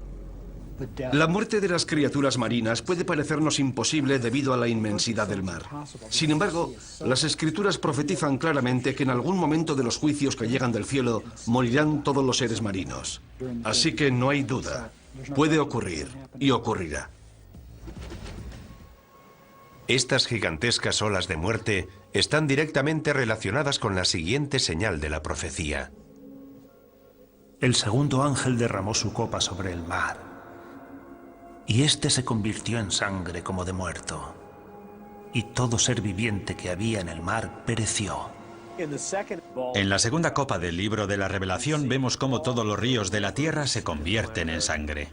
La muerte de las criaturas marinas puede parecernos imposible debido a la inmensidad del mar. Sin embargo, las Escrituras profetizan claramente que en algún momento de los juicios que llegan del cielo morirán todos los seres marinos. Así que no hay duda. Puede ocurrir y ocurrirá. Estas gigantescas olas de muerte están directamente relacionadas con la siguiente señal de la profecía. El segundo ángel derramó su copa sobre el mar, y éste se convirtió en sangre como de muerto, y todo ser viviente que había en el mar pereció. En la segunda copa del libro de la Revelación vemos cómo todos los ríos de la tierra se convierten en sangre.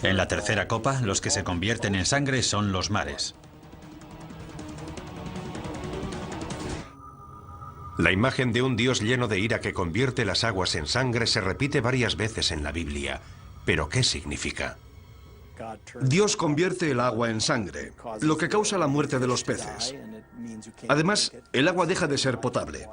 En la tercera copa, los que se convierten en sangre son los mares. La imagen de un Dios lleno de ira que convierte las aguas en sangre se repite varias veces en la Biblia. ¿Pero qué significa? Dios convierte el agua en sangre, lo que causa la muerte de los peces. Además, el agua deja de ser potable.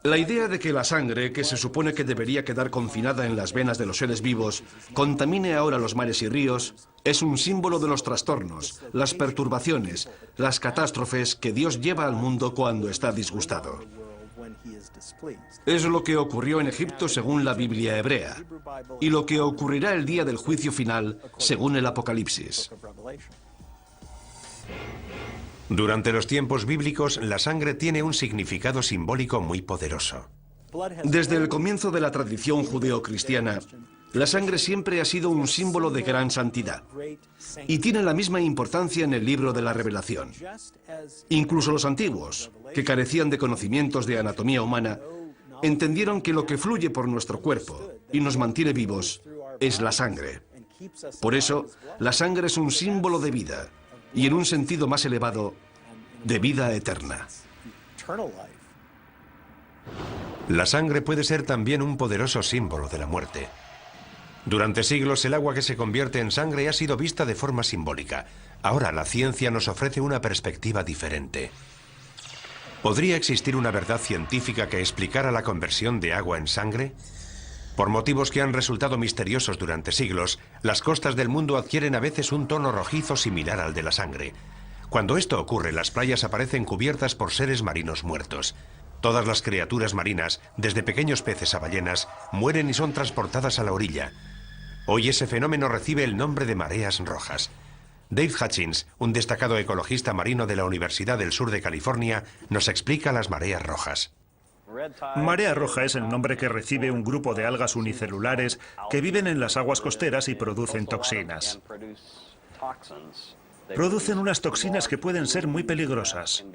La idea de que la sangre, que se supone que debería quedar confinada en las venas de los seres vivos, contamine ahora los mares y ríos, es un símbolo de los trastornos, las perturbaciones, las catástrofes que Dios lleva al mundo cuando está disgustado. Es lo que ocurrió en Egipto según la Biblia hebrea, y lo que ocurrirá el día del juicio final según el Apocalipsis. Durante los tiempos bíblicos, la sangre tiene un significado simbólico muy poderoso. Desde el comienzo de la tradición judeocristiana, la sangre siempre ha sido un símbolo de gran santidad y tiene la misma importancia en el libro de la Revelación. Incluso los antiguos, que carecían de conocimientos de anatomía humana, entendieron que lo que fluye por nuestro cuerpo y nos mantiene vivos es la sangre. Por eso, la sangre es un símbolo de vida y, en un sentido más elevado, de vida eterna. La sangre puede ser también un poderoso símbolo de la muerte. Durante siglos el agua que se convierte en sangre ha sido vista de forma simbólica. Ahora la ciencia nos ofrece una perspectiva diferente. ¿Podría existir una verdad científica que explicara la conversión de agua en sangre? Por motivos que han resultado misteriosos durante siglos, las costas del mundo adquieren a veces un tono rojizo similar al de la sangre. Cuando esto ocurre, las playas aparecen cubiertas por seres marinos muertos. Todas las criaturas marinas, desde pequeños peces a ballenas, mueren y son transportadas a la orilla. Hoy ese fenómeno recibe el nombre de mareas rojas. Dave Hutchins, un destacado ecologista marino de la Universidad del Sur de California, nos explica las mareas rojas. Marea roja es el nombre que recibe un grupo de algas unicelulares que viven en las aguas costeras y producen toxinas. Producen unas toxinas que pueden ser muy peligrosas.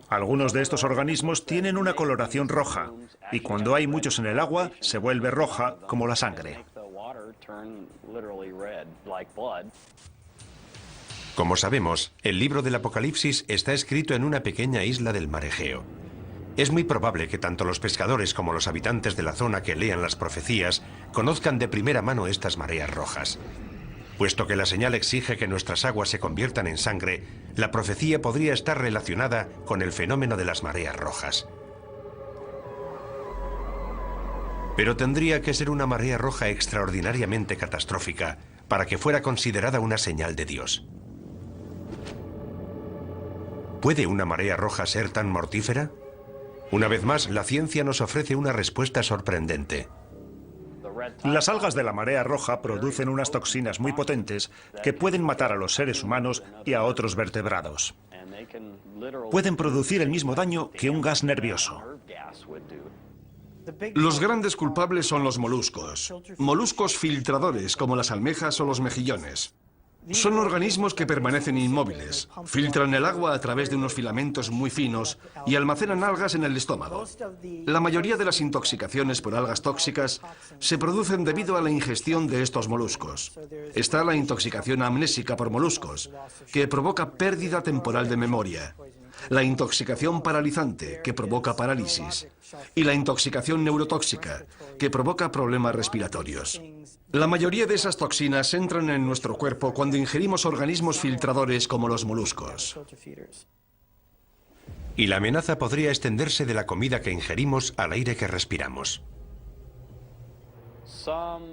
Algunos de estos organismos tienen una coloración roja y cuando hay muchos en el agua se vuelve roja como la sangre. Como sabemos, el libro del Apocalipsis está escrito en una pequeña isla del mar Egeo. Es muy probable que tanto los pescadores como los habitantes de la zona que lean las profecías conozcan de primera mano estas mareas rojas. Puesto que la señal exige que nuestras aguas se conviertan en sangre, la profecía podría estar relacionada con el fenómeno de las mareas rojas. Pero tendría que ser una marea roja extraordinariamente catastrófica para que fuera considerada una señal de Dios. ¿Puede una marea roja ser tan mortífera? Una vez más, la ciencia nos ofrece una respuesta sorprendente. Las algas de la marea roja producen unas toxinas muy potentes que pueden matar a los seres humanos y a otros vertebrados. Pueden producir el mismo daño que un gas nervioso. Los grandes culpables son los moluscos. Moluscos filtradores como las almejas o los mejillones. Son organismos que permanecen inmóviles, filtran el agua a través de unos filamentos muy finos y almacenan algas en el estómago. La mayoría de las intoxicaciones por algas tóxicas se producen debido a la ingestión de estos moluscos. Está la intoxicación amnésica por moluscos, que provoca pérdida temporal de memoria. La intoxicación paralizante, que provoca parálisis. Y la intoxicación neurotóxica, que provoca problemas respiratorios. La mayoría de esas toxinas entran en nuestro cuerpo cuando ingerimos organismos filtradores como los moluscos. Y la amenaza podría extenderse de la comida que ingerimos al aire que respiramos.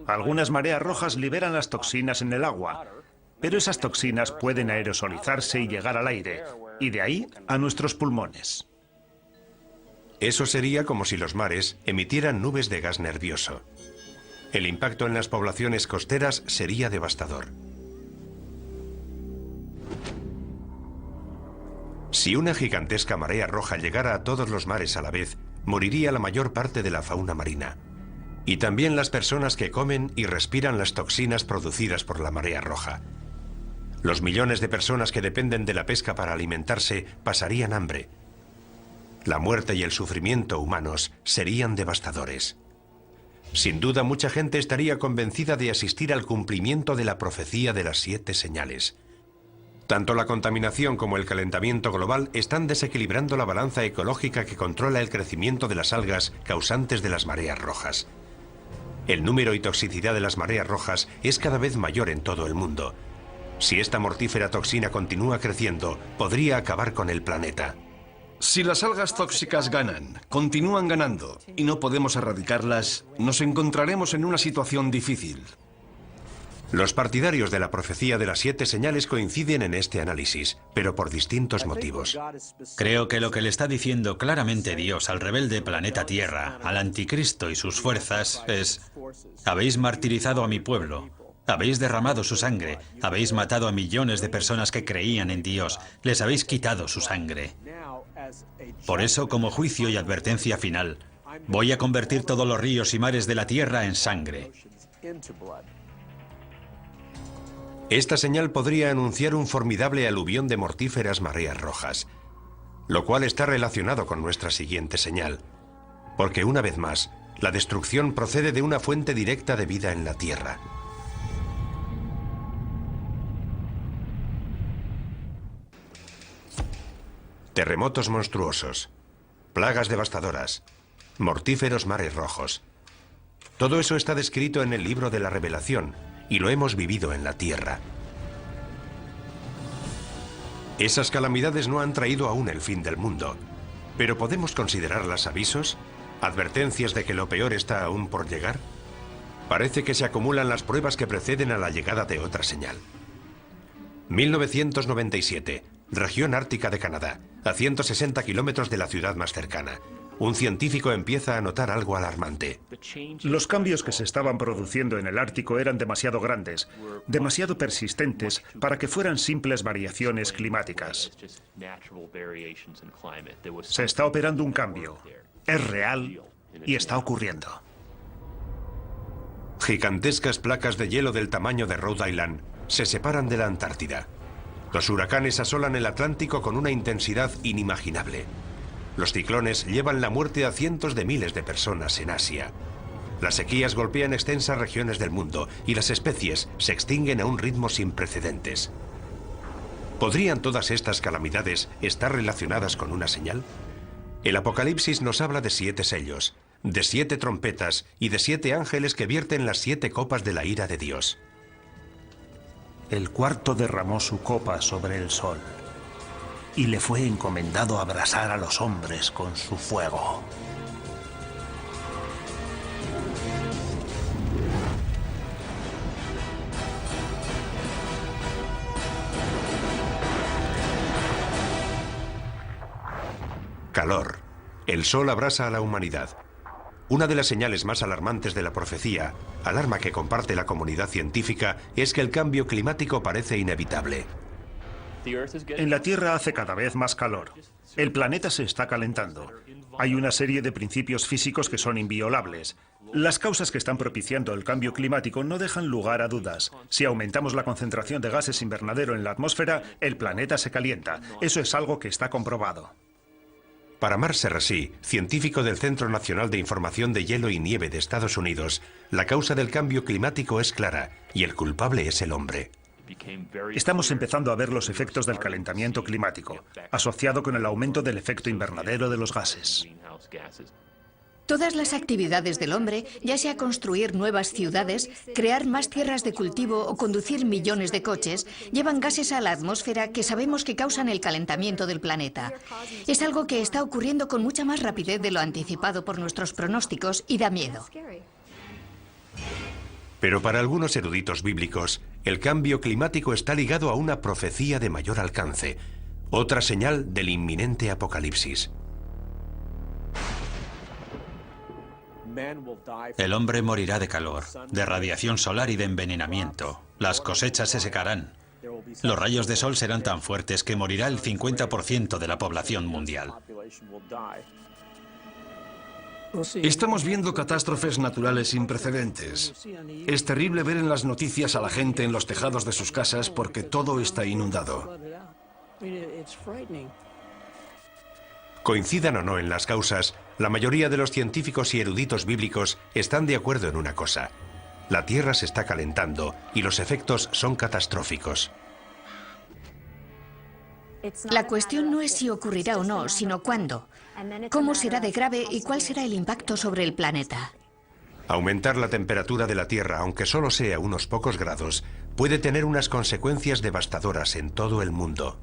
Algunas mareas rojas liberan las toxinas en el agua, pero esas toxinas pueden aerosolizarse y llegar al aire, y de ahí a nuestros pulmones. Eso sería como si los mares emitieran nubes de gas nervioso. El impacto en las poblaciones costeras sería devastador. Si una gigantesca marea roja llegara a todos los mares a la vez, moriría la mayor parte de la fauna marina. Y también las personas que comen y respiran las toxinas producidas por la marea roja. Los millones de personas que dependen de la pesca para alimentarse pasarían hambre. La muerte y el sufrimiento humanos serían devastadores. Sin duda, mucha gente estaría convencida de asistir al cumplimiento de la profecía de las 7 señales. Tanto la contaminación como el calentamiento global están desequilibrando la balanza ecológica que controla el crecimiento de las algas causantes de las mareas rojas. El número y toxicidad de las mareas rojas es cada vez mayor en todo el mundo. Si esta mortífera toxina continúa creciendo, podría acabar con el planeta. Si las algas tóxicas ganan, continúan ganando, y no podemos erradicarlas, nos encontraremos en una situación difícil. Los partidarios de la profecía de las 7 señales coinciden en este análisis, pero por distintos motivos. Creo que lo que le está diciendo claramente Dios al rebelde planeta Tierra, al anticristo y sus fuerzas, es: habéis martirizado a mi pueblo, habéis derramado su sangre, habéis matado a millones de personas que creían en Dios, les habéis quitado su sangre. Por eso, como juicio y advertencia final, voy a convertir todos los ríos y mares de la tierra en sangre. Esta señal podría anunciar un formidable aluvión de mortíferas mareas rojas, lo cual está relacionado con nuestra siguiente señal, porque una vez más, la destrucción procede de una fuente directa de vida en la tierra. Terremotos monstruosos, plagas devastadoras, mortíferos mares rojos. Todo eso está descrito en el libro de la Revelación y lo hemos vivido en la tierra. Esas calamidades no han traído aún el fin del mundo, ¿Pero podemos considerarlas avisos? ¿Advertencias de que lo peor está aún por llegar? Parece que se acumulan las pruebas que preceden a la llegada de otra señal. 1997, región ártica de Canadá, a 160 kilómetros de la ciudad más cercana. Un científico empieza a notar algo alarmante. Los cambios que se estaban produciendo en el Ártico eran demasiado grandes, demasiado persistentes para que fueran simples variaciones climáticas. Se está operando un cambio. Es real y está ocurriendo. Gigantescas placas de hielo del tamaño de Rhode Island se separan de la Antártida. Los huracanes asolan el Atlántico con una intensidad inimaginable. Los ciclones llevan la muerte a cientos de miles de personas en Asia. Las sequías golpean extensas regiones del mundo y las especies se extinguen a un ritmo sin precedentes. ¿Podrían todas estas calamidades estar relacionadas con una señal? El Apocalipsis nos habla de 7 sellos, de 7 trompetas y de 7 ángeles que vierten las 7 copas de la ira de Dios. El cuarto derramó su copa sobre el sol, y le fue encomendado abrasar a los hombres con su fuego. Calor. El sol abrasa a la humanidad. Una de las señales más alarmantes de la profecía, alarma que comparte la comunidad científica, es que el cambio climático parece inevitable. En la Tierra hace cada vez más calor. El planeta se está calentando. Hay una serie de principios físicos que son inviolables. Las causas que están propiciando el cambio climático no dejan lugar a dudas. Si aumentamos la concentración de gases invernadero en la atmósfera, el planeta se calienta. Eso es algo que está comprobado. Para Mark Serrasí, científico del Centro Nacional de Información de Hielo y Nieve de Estados Unidos, la causa del cambio climático es clara y el culpable es el hombre. Estamos empezando a ver los efectos del calentamiento climático, asociado con el aumento del efecto invernadero de los gases. Todas las actividades del hombre, ya sea construir nuevas ciudades, crear más tierras de cultivo o conducir millones de coches, llevan gases a la atmósfera que sabemos que causan el calentamiento del planeta. Es algo que está ocurriendo con mucha más rapidez de lo anticipado por nuestros pronósticos y da miedo. Pero para algunos eruditos bíblicos, el cambio climático está ligado a una profecía de mayor alcance, otra señal del inminente apocalipsis. El hombre morirá de calor, de radiación solar y de envenenamiento. Las cosechas se secarán. Los rayos de sol serán tan fuertes que morirá el 50% de la población mundial. Estamos viendo catástrofes naturales sin precedentes. Es terrible ver en las noticias a la gente en los tejados de sus casas porque todo está inundado. Coincidan o no en las causas, la mayoría de los científicos y eruditos bíblicos están de acuerdo en una cosa. La Tierra se está calentando y los efectos son catastróficos. La cuestión no es si ocurrirá o no, sino cuándo. ¿Cómo será de grave y cuál será el impacto sobre el planeta? Aumentar la temperatura de la Tierra, aunque solo sea unos pocos grados, puede tener unas consecuencias devastadoras en todo el mundo.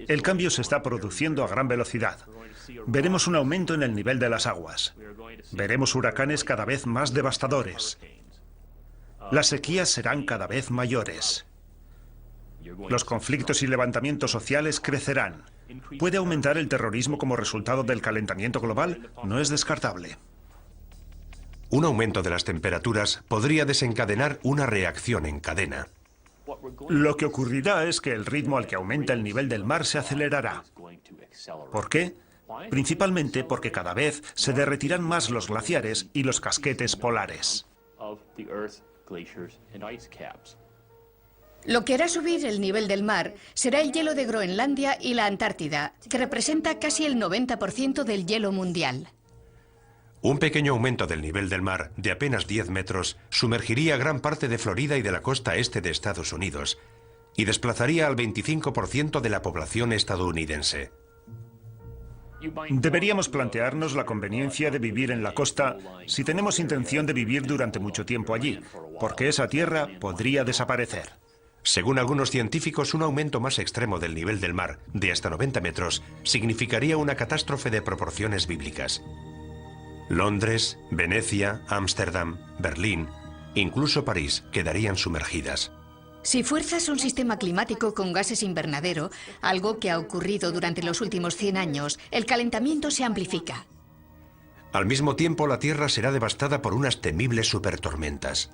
El cambio se está produciendo a gran velocidad. Veremos un aumento en el nivel de las aguas. Veremos huracanes cada vez más devastadores. Las sequías serán cada vez mayores. Los conflictos y levantamientos sociales crecerán. ¿Puede aumentar el terrorismo como resultado del calentamiento global? No es descartable. Un aumento de las temperaturas podría desencadenar una reacción en cadena. Lo que ocurrirá es que el ritmo al que aumenta el nivel del mar se acelerará. ¿Por qué? Principalmente porque cada vez se derretirán más los glaciares y los casquetes polares. Lo que hará subir el nivel del mar será el hielo de Groenlandia y la Antártida, que representa casi el 90% del hielo mundial. Un pequeño aumento del nivel del mar, de apenas 10 metros, sumergiría gran parte de Florida y de la costa este de Estados Unidos, y desplazaría al 25% de la población estadounidense. Deberíamos plantearnos la conveniencia de vivir en la costa si tenemos intención de vivir durante mucho tiempo allí, porque esa tierra podría desaparecer. Según algunos científicos, un aumento más extremo del nivel del mar, de hasta 90 metros, significaría una catástrofe de proporciones bíblicas. Londres, Venecia, Ámsterdam, Berlín, incluso París quedarían sumergidas. Si fuerzas un sistema climático con gases invernadero, algo que ha ocurrido durante los últimos 100 años, el calentamiento se amplifica. Al mismo tiempo, la Tierra será devastada por unas temibles supertormentas.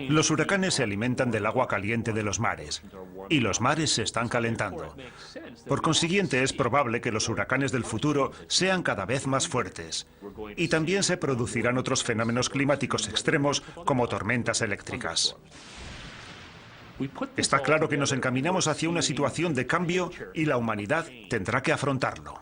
Los huracanes se alimentan del agua caliente de los mares, y los mares se están calentando. Por consiguiente, es probable que los huracanes del futuro sean cada vez más fuertes. Y también se producirán otros fenómenos climáticos extremos, como tormentas eléctricas. Está claro que nos encaminamos hacia una situación de cambio y la humanidad tendrá que afrontarlo.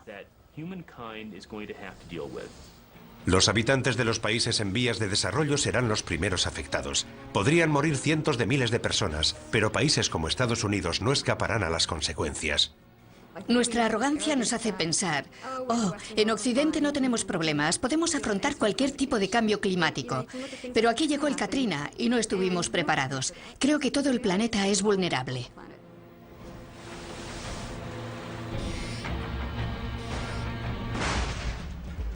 Los habitantes de los países en vías de desarrollo serán los primeros afectados. Podrían morir cientos de miles de personas, pero países como Estados Unidos no escaparán a las consecuencias. Nuestra arrogancia nos hace pensar, oh, en Occidente no tenemos problemas, podemos afrontar cualquier tipo de cambio climático. Pero aquí llegó el Katrina y no estuvimos preparados. Creo que todo el planeta es vulnerable.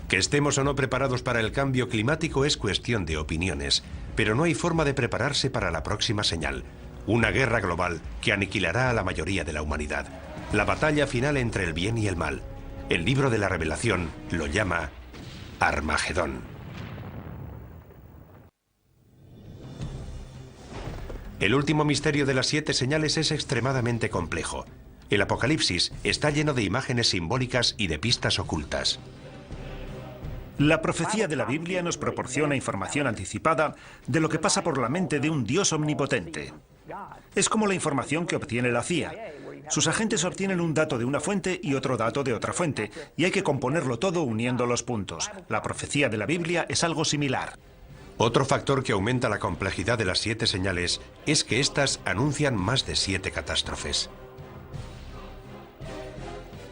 Que estemos o no preparados para el cambio climático es cuestión de opiniones, pero no hay forma de prepararse para la próxima señal, una guerra global que aniquilará a la mayoría de la humanidad. La batalla final entre el bien y el mal. El libro de la Revelación lo llama Armagedón. El último misterio de las 7 señales es extremadamente complejo. El Apocalipsis está lleno de imágenes simbólicas y de pistas ocultas. La profecía de la Biblia nos proporciona información anticipada de lo que pasa por la mente de un Dios omnipotente. Es como la información que obtiene la CIA. Sus agentes obtienen un dato de una fuente y otro dato de otra fuente, y hay que componerlo todo uniendo los puntos. La profecía de la Biblia es algo similar. Otro factor que aumenta la complejidad de las 7 señales es que éstas anuncian más de 7 catástrofes.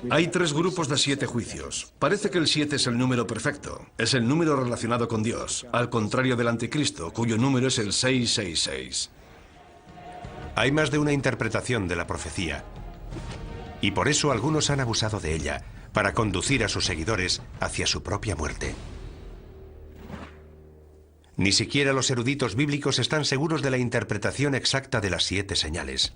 Hay 3 grupos de 7 juicios. Parece que el 7 es el número perfecto. Es el número relacionado con Dios, al contrario del anticristo, cuyo número es el 666. Hay más de una interpretación de la profecía. Y por eso algunos han abusado de ella, para conducir a sus seguidores hacia su propia muerte. Ni siquiera los eruditos bíblicos están seguros de la interpretación exacta de las 7 señales.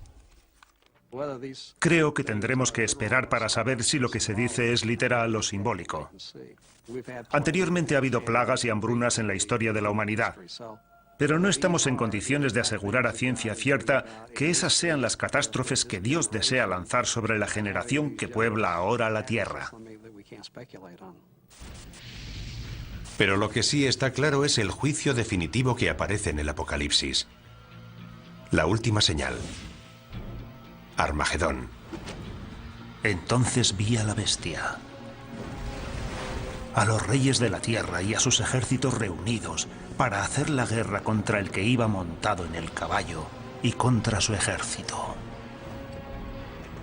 Creo que tendremos que esperar para saber si lo que se dice es literal o simbólico. Anteriormente ha habido plagas y hambrunas en la historia de la humanidad, pero no estamos en condiciones de asegurar a ciencia cierta que esas sean las catástrofes que Dios desea lanzar sobre la generación que puebla ahora la tierra. Pero lo que sí está claro es el juicio definitivo que aparece en el Apocalipsis. La última señal. Armagedón. Entonces vi a la bestia, a los reyes de la tierra y a sus ejércitos reunidos para hacer la guerra contra el que iba montado en el caballo y contra su ejército.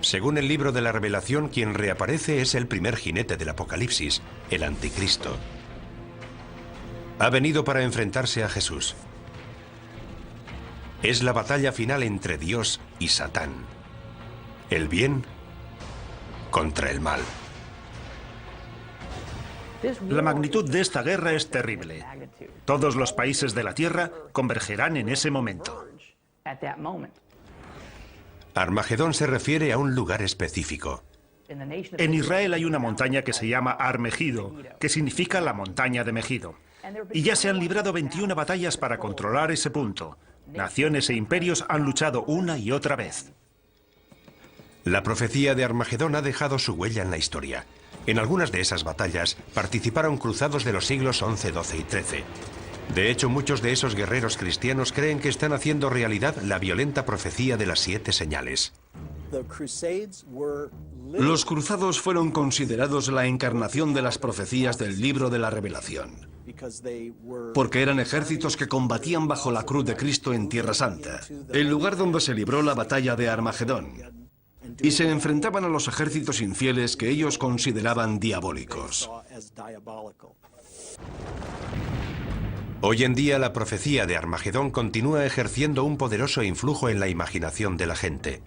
Según el libro de la Revelación, quien reaparece es el primer jinete del Apocalipsis, el Anticristo. Ha venido para enfrentarse a Jesús. Es la batalla final entre Dios y Satán. El bien contra el mal. La magnitud de esta guerra es terrible. Todos los países de la tierra convergerán en ese momento. Armagedón se refiere a un lugar específico. En Israel hay una montaña que se llama Har Megido, que significa la montaña de Megido. Y ya se han librado 21 batallas para controlar ese punto. Naciones e imperios han luchado una y otra vez. La profecía de Armagedón ha dejado su huella en la historia. En algunas de esas batallas participaron cruzados de los siglos XI, XII y XIII. De hecho, muchos de esos guerreros cristianos creen que están haciendo realidad la violenta profecía de las 7 señales. Los cruzados fueron considerados la encarnación de las profecías del libro de la Revelación, porque eran ejércitos que combatían bajo la cruz de Cristo en Tierra Santa, el lugar donde se libró la batalla de Armagedón, y se enfrentaban a los ejércitos infieles que ellos consideraban diabólicos. Hoy en día la profecía de Armagedón continúa ejerciendo un poderoso influjo en la imaginación de la gente.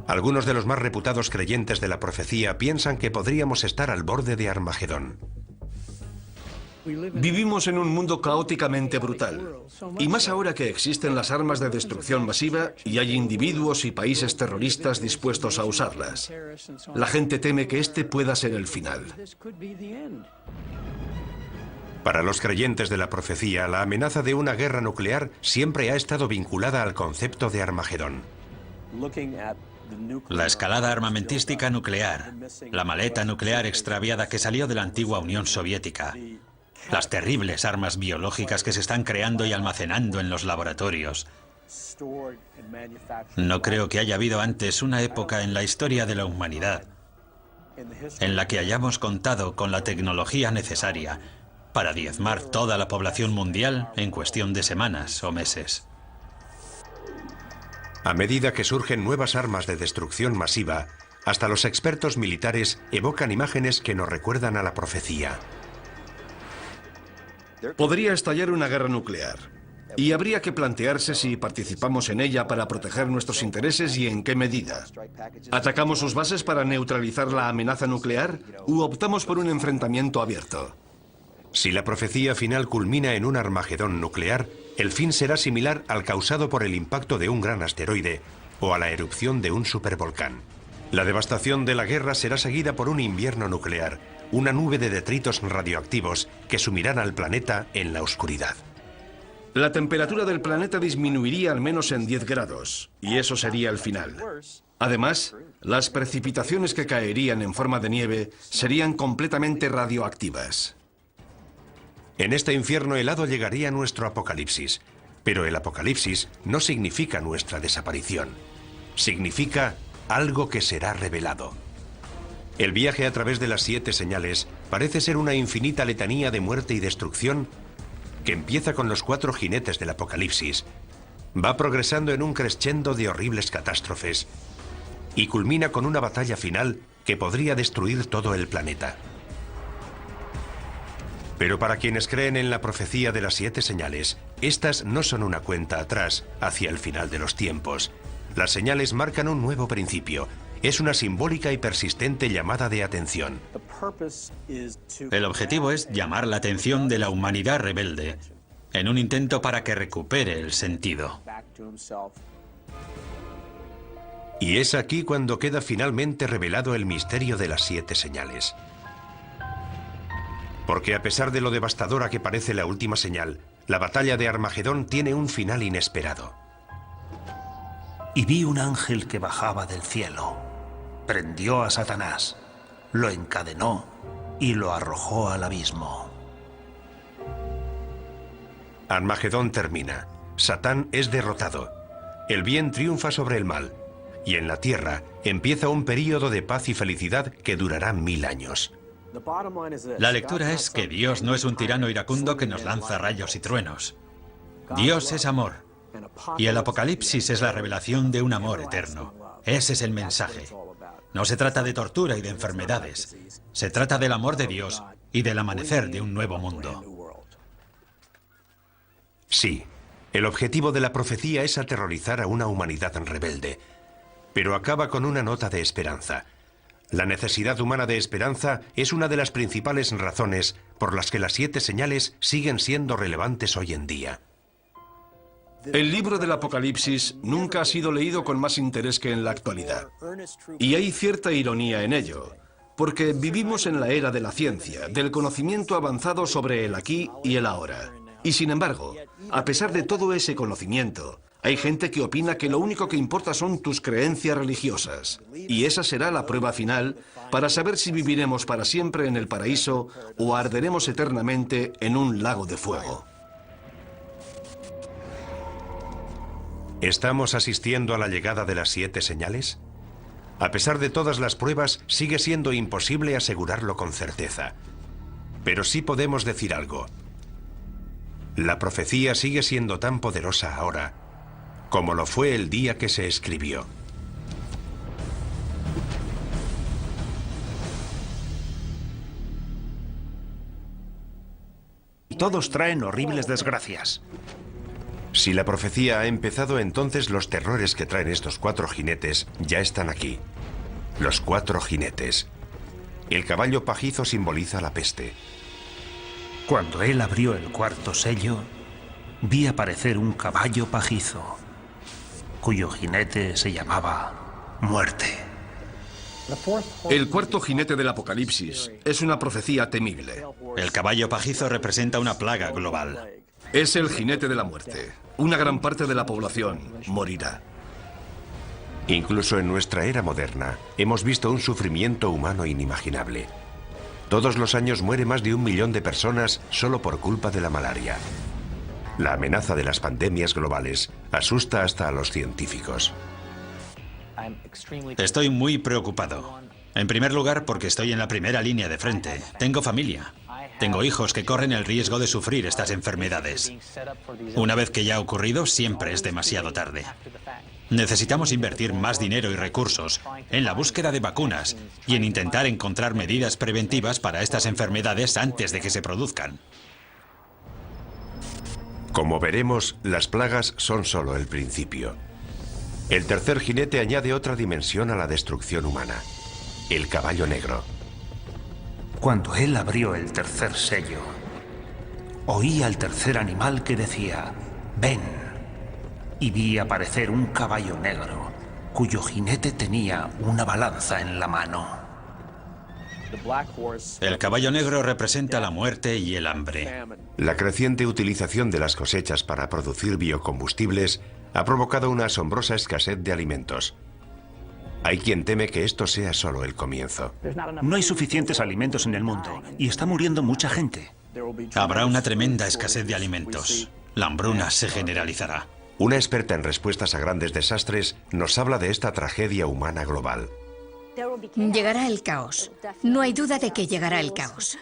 Algunos de los más reputados creyentes de la profecía piensan que podríamos estar al borde de Armagedón. Vivimos en un mundo caóticamente brutal, y más ahora que existen las armas de destrucción masiva y hay individuos y países terroristas dispuestos a usarlas. La gente teme que este pueda ser el final. Para los creyentes de la profecía, la amenaza de una guerra nuclear siempre ha estado vinculada al concepto de Armagedón. La escalada armamentística nuclear, la maleta nuclear extraviada que salió de la antigua Unión Soviética, las terribles armas biológicas que se están creando y almacenando en los laboratorios. No creo que haya habido antes una época en la historia de la humanidad en la que hayamos contado con la tecnología necesaria para diezmar toda la población mundial en cuestión de semanas o meses. A medida que surgen nuevas armas de destrucción masiva, hasta los expertos militares evocan imágenes que nos recuerdan a la profecía. Podría estallar una guerra nuclear, y habría que plantearse si participamos en ella para proteger nuestros intereses y en qué medida. ¿Atacamos sus bases para neutralizar la amenaza nuclear u optamos por un enfrentamiento abierto? Si la profecía final culmina en un Armagedón nuclear, el fin será similar al causado por el impacto de un gran asteroide o a la erupción de un supervolcán. La devastación de la guerra será seguida por un invierno nuclear, una nube de detritos radioactivos que sumirán al planeta en la oscuridad. La temperatura del planeta disminuiría al menos en 10 grados, y eso sería el final. Además, las precipitaciones que caerían en forma de nieve serían completamente radioactivas. En este infierno helado llegaría nuestro apocalipsis, pero el apocalipsis no significa nuestra desaparición. Significa algo que será revelado. El viaje a través de las 7 señales parece ser una infinita letanía de muerte y destrucción que empieza con los 4 jinetes del apocalipsis, va progresando en un crescendo de horribles catástrofes y culmina con una batalla final que podría destruir todo el planeta. Pero para quienes creen en la profecía de las 7 señales, estas no son una cuenta atrás hacia el final de los tiempos. Las señales marcan un nuevo principio. Es una simbólica y persistente llamada de atención. El objetivo es llamar la atención de la humanidad rebelde, en un intento para que recupere el sentido. Y es aquí cuando queda finalmente revelado el misterio de las 7 señales. Porque a pesar de lo devastadora que parece la última señal, la batalla de Armagedón tiene un final inesperado. Y vi un ángel que bajaba del cielo. Prendió a Satanás, lo encadenó y lo arrojó al abismo. Armagedón termina. Satán es derrotado. El bien triunfa sobre el mal. Y en la tierra empieza un período de paz y felicidad que durará 1000 años. La lectura es que Dios no es un tirano iracundo que nos lanza rayos y truenos. Dios es amor. Y el Apocalipsis es la revelación de un amor eterno. Ese es el mensaje. No se trata de tortura y de enfermedades. Se trata del amor de Dios y del amanecer de un nuevo mundo. Sí, el objetivo de la profecía es aterrorizar a una humanidad rebelde, pero acaba con una nota de esperanza. La necesidad humana de esperanza es una de las principales razones por las que las 7 señales siguen siendo relevantes hoy en día. El libro del Apocalipsis nunca ha sido leído con más interés que en la actualidad. Y hay cierta ironía en ello, porque vivimos en la era de la ciencia, del conocimiento avanzado sobre el aquí y el ahora. Y sin embargo, a pesar de todo ese conocimiento, hay gente que opina que lo único que importa son tus creencias religiosas. Y esa será la prueba final para saber si viviremos para siempre en el paraíso o arderemos eternamente en un lago de fuego. ¿Estamos asistiendo a la llegada de las 7 señales? A pesar de todas las pruebas, sigue siendo imposible asegurarlo con certeza. Pero sí podemos decir algo. La profecía sigue siendo tan poderosa ahora como lo fue el día que se escribió. todos traen horribles desgracias. Si la profecía ha empezado, entonces los terrores que traen estos 4 jinetes ya están aquí. Los 4 jinetes. El caballo pajizo simboliza la peste. Cuando él abrió el 4º sello, vi aparecer un caballo pajizo, cuyo jinete se llamaba Muerte. El 4º jinete del Apocalipsis es una profecía temible. El caballo pajizo representa una plaga global. Es el jinete de la muerte. Una gran parte de la población morirá. Incluso en nuestra era moderna, hemos visto un sufrimiento humano inimaginable. Todos los años muere más de 1 millón de personas solo por culpa de la malaria. La amenaza de las pandemias globales asusta hasta a los científicos. Estoy muy preocupado. En primer lugar, porque estoy en la primera línea de frente. Tengo familia. Tengo hijos que corren el riesgo de sufrir estas enfermedades. Una vez que ya ha ocurrido, siempre es demasiado tarde. Necesitamos invertir más dinero y recursos en la búsqueda de vacunas y en intentar encontrar medidas preventivas para estas enfermedades antes de que se produzcan. Como veremos, las plagas son solo el principio. El tercer jinete añade otra dimensión a la destrucción humana: el caballo negro. Cuando él abrió el 3er sello, oí al tercer animal que decía, «Ven», y vi aparecer un caballo negro, cuyo jinete tenía una balanza en la mano. El caballo negro representa la muerte y el hambre. La creciente utilización de las cosechas para producir biocombustibles ha provocado una asombrosa escasez de alimentos. Hay quien teme que esto sea solo el comienzo. No hay suficientes alimentos en el mundo y está muriendo mucha gente. Habrá una tremenda escasez de alimentos. La hambruna se generalizará. Una experta en respuestas a grandes desastres nos habla de esta tragedia humana global. Llegará el caos. No hay duda de que llegará el caos.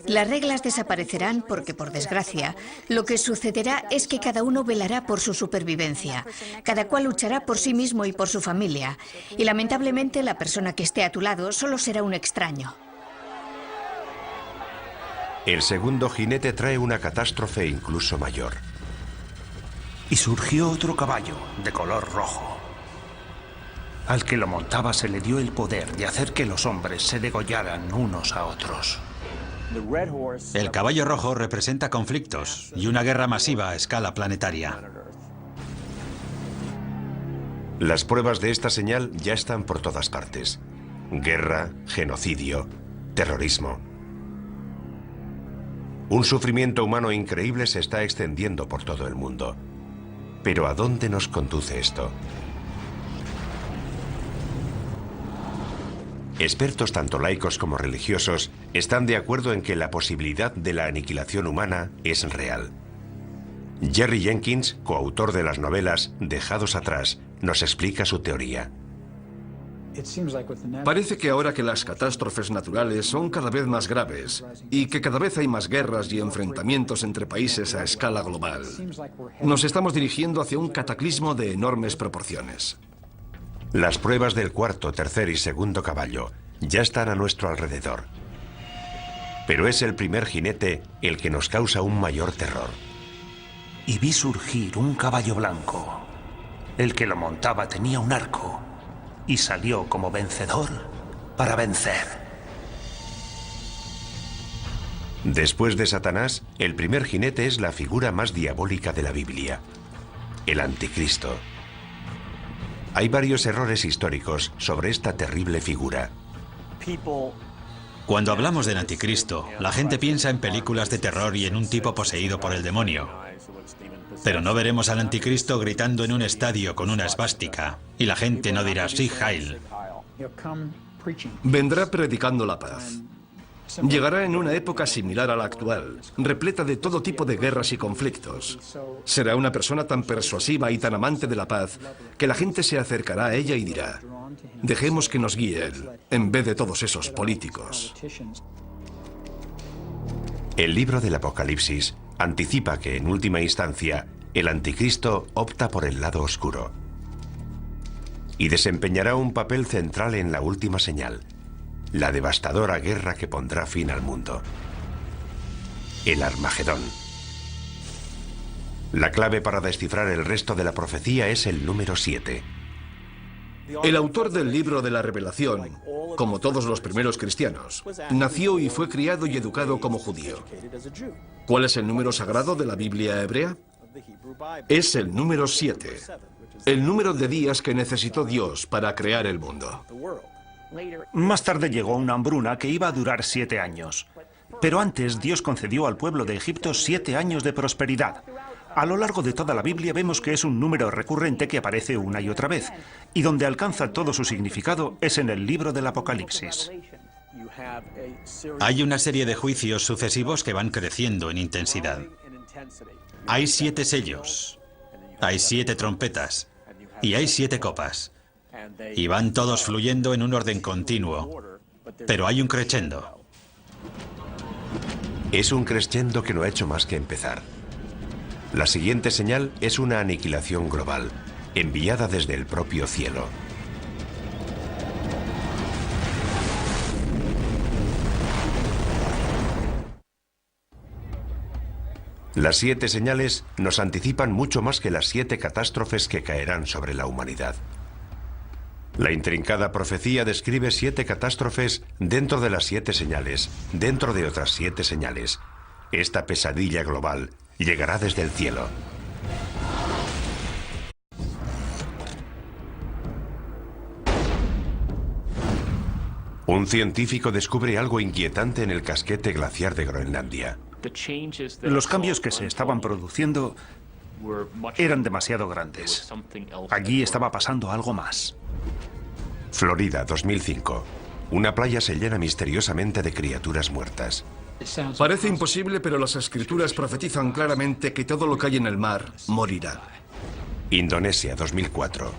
Las reglas desaparecerán porque, por desgracia, lo que sucederá es que cada uno velará por su supervivencia. Cada cual luchará por sí mismo y por su familia. Y lamentablemente la persona que esté a tu lado solo será un extraño. El segundo jinete trae una catástrofe incluso mayor. Y surgió otro caballo de color rojo. Al que lo montaba se le dio el poder de hacer que los hombres se degollaran unos a otros. El caballo rojo representa conflictos y una guerra masiva a escala planetaria. Las pruebas de esta señal ya están por todas partes. Guerra, genocidio, terrorismo. Un sufrimiento humano increíble se está extendiendo por todo el mundo. Pero ¿a dónde nos conduce esto? Expertos tanto laicos como religiosos están de acuerdo en que la posibilidad de la aniquilación humana es real. Jerry Jenkins, coautor de las novelas Dejados atrás, nos explica su teoría. Parece que ahora que las catástrofes naturales son cada vez más graves y que cada vez hay más guerras y enfrentamientos entre países a escala global, nos estamos dirigiendo hacia un cataclismo de enormes proporciones. Las pruebas del cuarto, tercer y segundo caballo ya están a nuestro alrededor. Pero es el primer jinete el que nos causa un mayor terror. Y vi surgir un caballo blanco. El que lo montaba tenía un arco y salió como vencedor para vencer. Después de Satanás, el primer jinete es la figura más diabólica de la Biblia: el Anticristo. Hay varios errores históricos sobre esta terrible figura. Cuando hablamos del Anticristo, la gente piensa en películas de terror y en un tipo poseído por el demonio. Pero no veremos al Anticristo gritando en un estadio con una esvástica, y la gente no dirá "Sí, Heil". Vendrá predicando la paz. Llegará en una época similar a la actual, repleta de todo tipo de guerras y conflictos. Será una persona tan persuasiva y tan amante de la paz que la gente se acercará a ella y dirá: dejemos que nos guíe él, en vez de todos esos políticos. El libro del Apocalipsis anticipa que, en última instancia, el Anticristo opta por el lado oscuro y desempeñará un papel central en la última señal: la devastadora guerra que pondrá fin al mundo. el Armagedón. La clave para descifrar el resto de la profecía es el número 7. El autor del libro de la Revelación, como todos los primeros cristianos, nació y fue criado y educado como judío. ¿Cuál es el número sagrado de la Biblia hebrea? Es el número 7, el número de días que necesitó Dios para crear el mundo. Más tarde llegó una hambruna que iba a durar 7 años. Pero antes Dios concedió al pueblo de Egipto 7 años de prosperidad. A lo largo de toda la Biblia vemos que es un número recurrente que aparece una y otra vez, y donde alcanza todo su significado es en el libro del Apocalipsis. Hay una serie de juicios sucesivos que van creciendo en intensidad. Hay 7 sellos, hay 7 trompetas y hay 7 copas. Y van todos fluyendo en un orden continuo, pero hay un crescendo. Es un crescendo que no ha hecho más que empezar. La siguiente señal es una aniquilación global, enviada desde el propio cielo. Las 7 señales nos anticipan mucho más que las 7 catástrofes que caerán sobre la humanidad. La intrincada profecía describe 7 catástrofes dentro de las 7 señales, dentro de otras 7 señales. Esta pesadilla global llegará desde el cielo. Un científico descubre algo inquietante en el casquete glaciar de Groenlandia. Los cambios que se estaban produciendo eran demasiado grandes. Allí estaba pasando algo más. Florida, 2005. Una playa se llena misteriosamente de criaturas muertas. Parece imposible, pero las escrituras profetizan claramente que todo lo que hay en el mar morirá. Indonesia, 2004.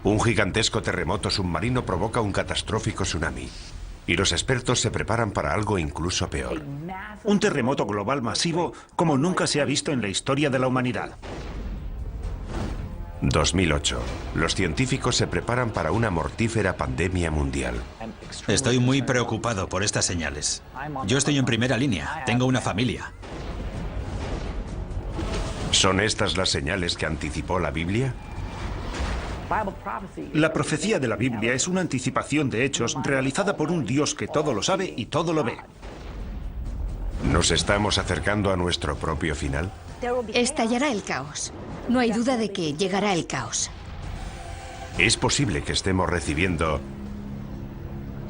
Un gigantesco terremoto submarino provoca un catastrófico tsunami. Y los expertos se preparan para algo incluso peor. Un terremoto global masivo como nunca se ha visto en la historia de la humanidad. 2008. Los científicos se preparan para una mortífera pandemia mundial. Estoy muy preocupado por estas señales. Yo estoy en primera línea, tengo una familia. ¿Son estas las señales que anticipó la Biblia? La profecía de la Biblia es una anticipación de hechos realizada por un Dios que todo lo sabe y todo lo ve. ¿Nos estamos acercando a nuestro propio final? Estallará el caos. No hay duda de que llegará el caos. ¿Es posible que estemos recibiendo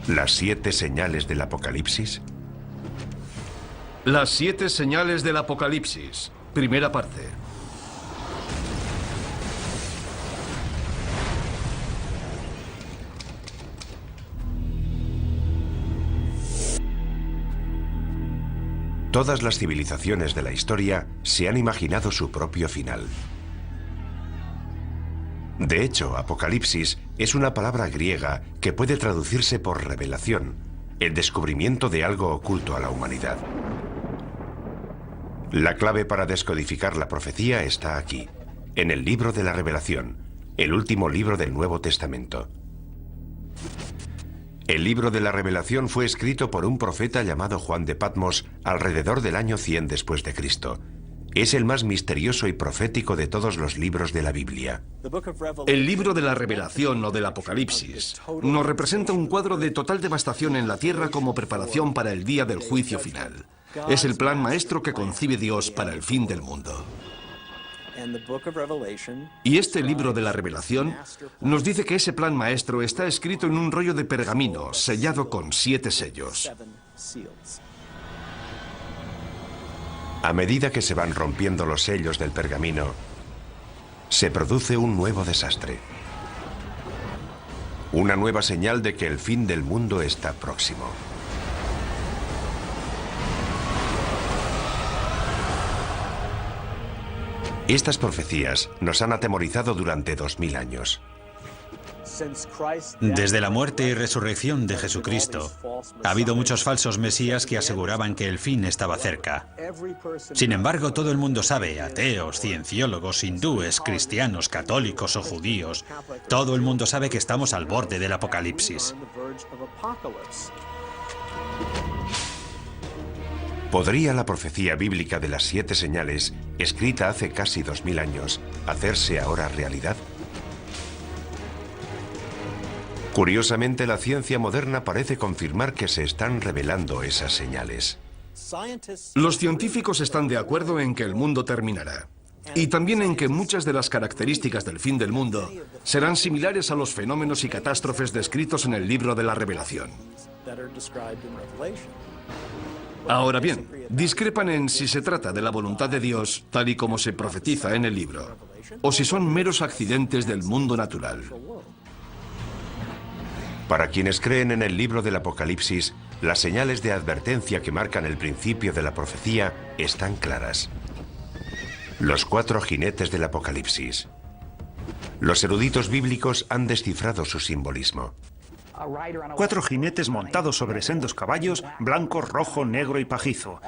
las 7 señales del Apocalipsis? Las 7 señales del Apocalipsis. Primera parte. Todas las civilizaciones de la historia se han imaginado su propio final. De hecho, Apocalipsis es una palabra griega que puede traducirse por revelación, el descubrimiento de algo oculto a la humanidad. La clave para descodificar la profecía está aquí, en el libro de la Revelación, el último libro del Nuevo Testamento. El libro de la Revelación fue escrito por un profeta llamado Juan de Patmos alrededor del año 100 después de Cristo. Es el más misterioso y profético de todos los libros de la Biblia. El libro de la Revelación o del Apocalipsis nos representa un cuadro de total devastación en la tierra como preparación para el día del juicio final. Es el plan maestro que concibe Dios para el fin del mundo. Y este libro de la Revelación nos dice que ese plan maestro está escrito en un rollo de pergamino sellado con 7 sellos. A medida que se van rompiendo los sellos del pergamino, se produce un nuevo desastre. Una nueva señal de que el fin del mundo está próximo. Estas profecías nos han atemorizado durante 2000 años. Desde la muerte y resurrección de Jesucristo, ha habido muchos falsos mesías que aseguraban que el fin estaba cerca. Sin embargo, todo el mundo sabe, ateos, cienciólogos, hindúes, cristianos, católicos o judíos, todo el mundo sabe que estamos al borde del Apocalipsis. ¿Podría la profecía bíblica de las 7 señales, escrita hace casi 2000 años, hacerse ahora realidad? Curiosamente, la ciencia moderna parece confirmar que se están revelando esas señales. Los científicos están de acuerdo en que el mundo terminará. Y también en que muchas de las características del fin del mundo serán similares a los fenómenos y catástrofes descritos en el libro de la Revelación. Ahora bien, discrepan en si se trata de la voluntad de Dios, tal y como se profetiza en el libro, o si son meros accidentes del mundo natural. Para quienes creen en el libro del Apocalipsis, las señales de advertencia que marcan el principio de la profecía están claras. Los 4 jinetes del Apocalipsis. Los eruditos bíblicos han descifrado su simbolismo. 4 jinetes montados sobre sendos caballos, blanco, rojo, negro y pajizo.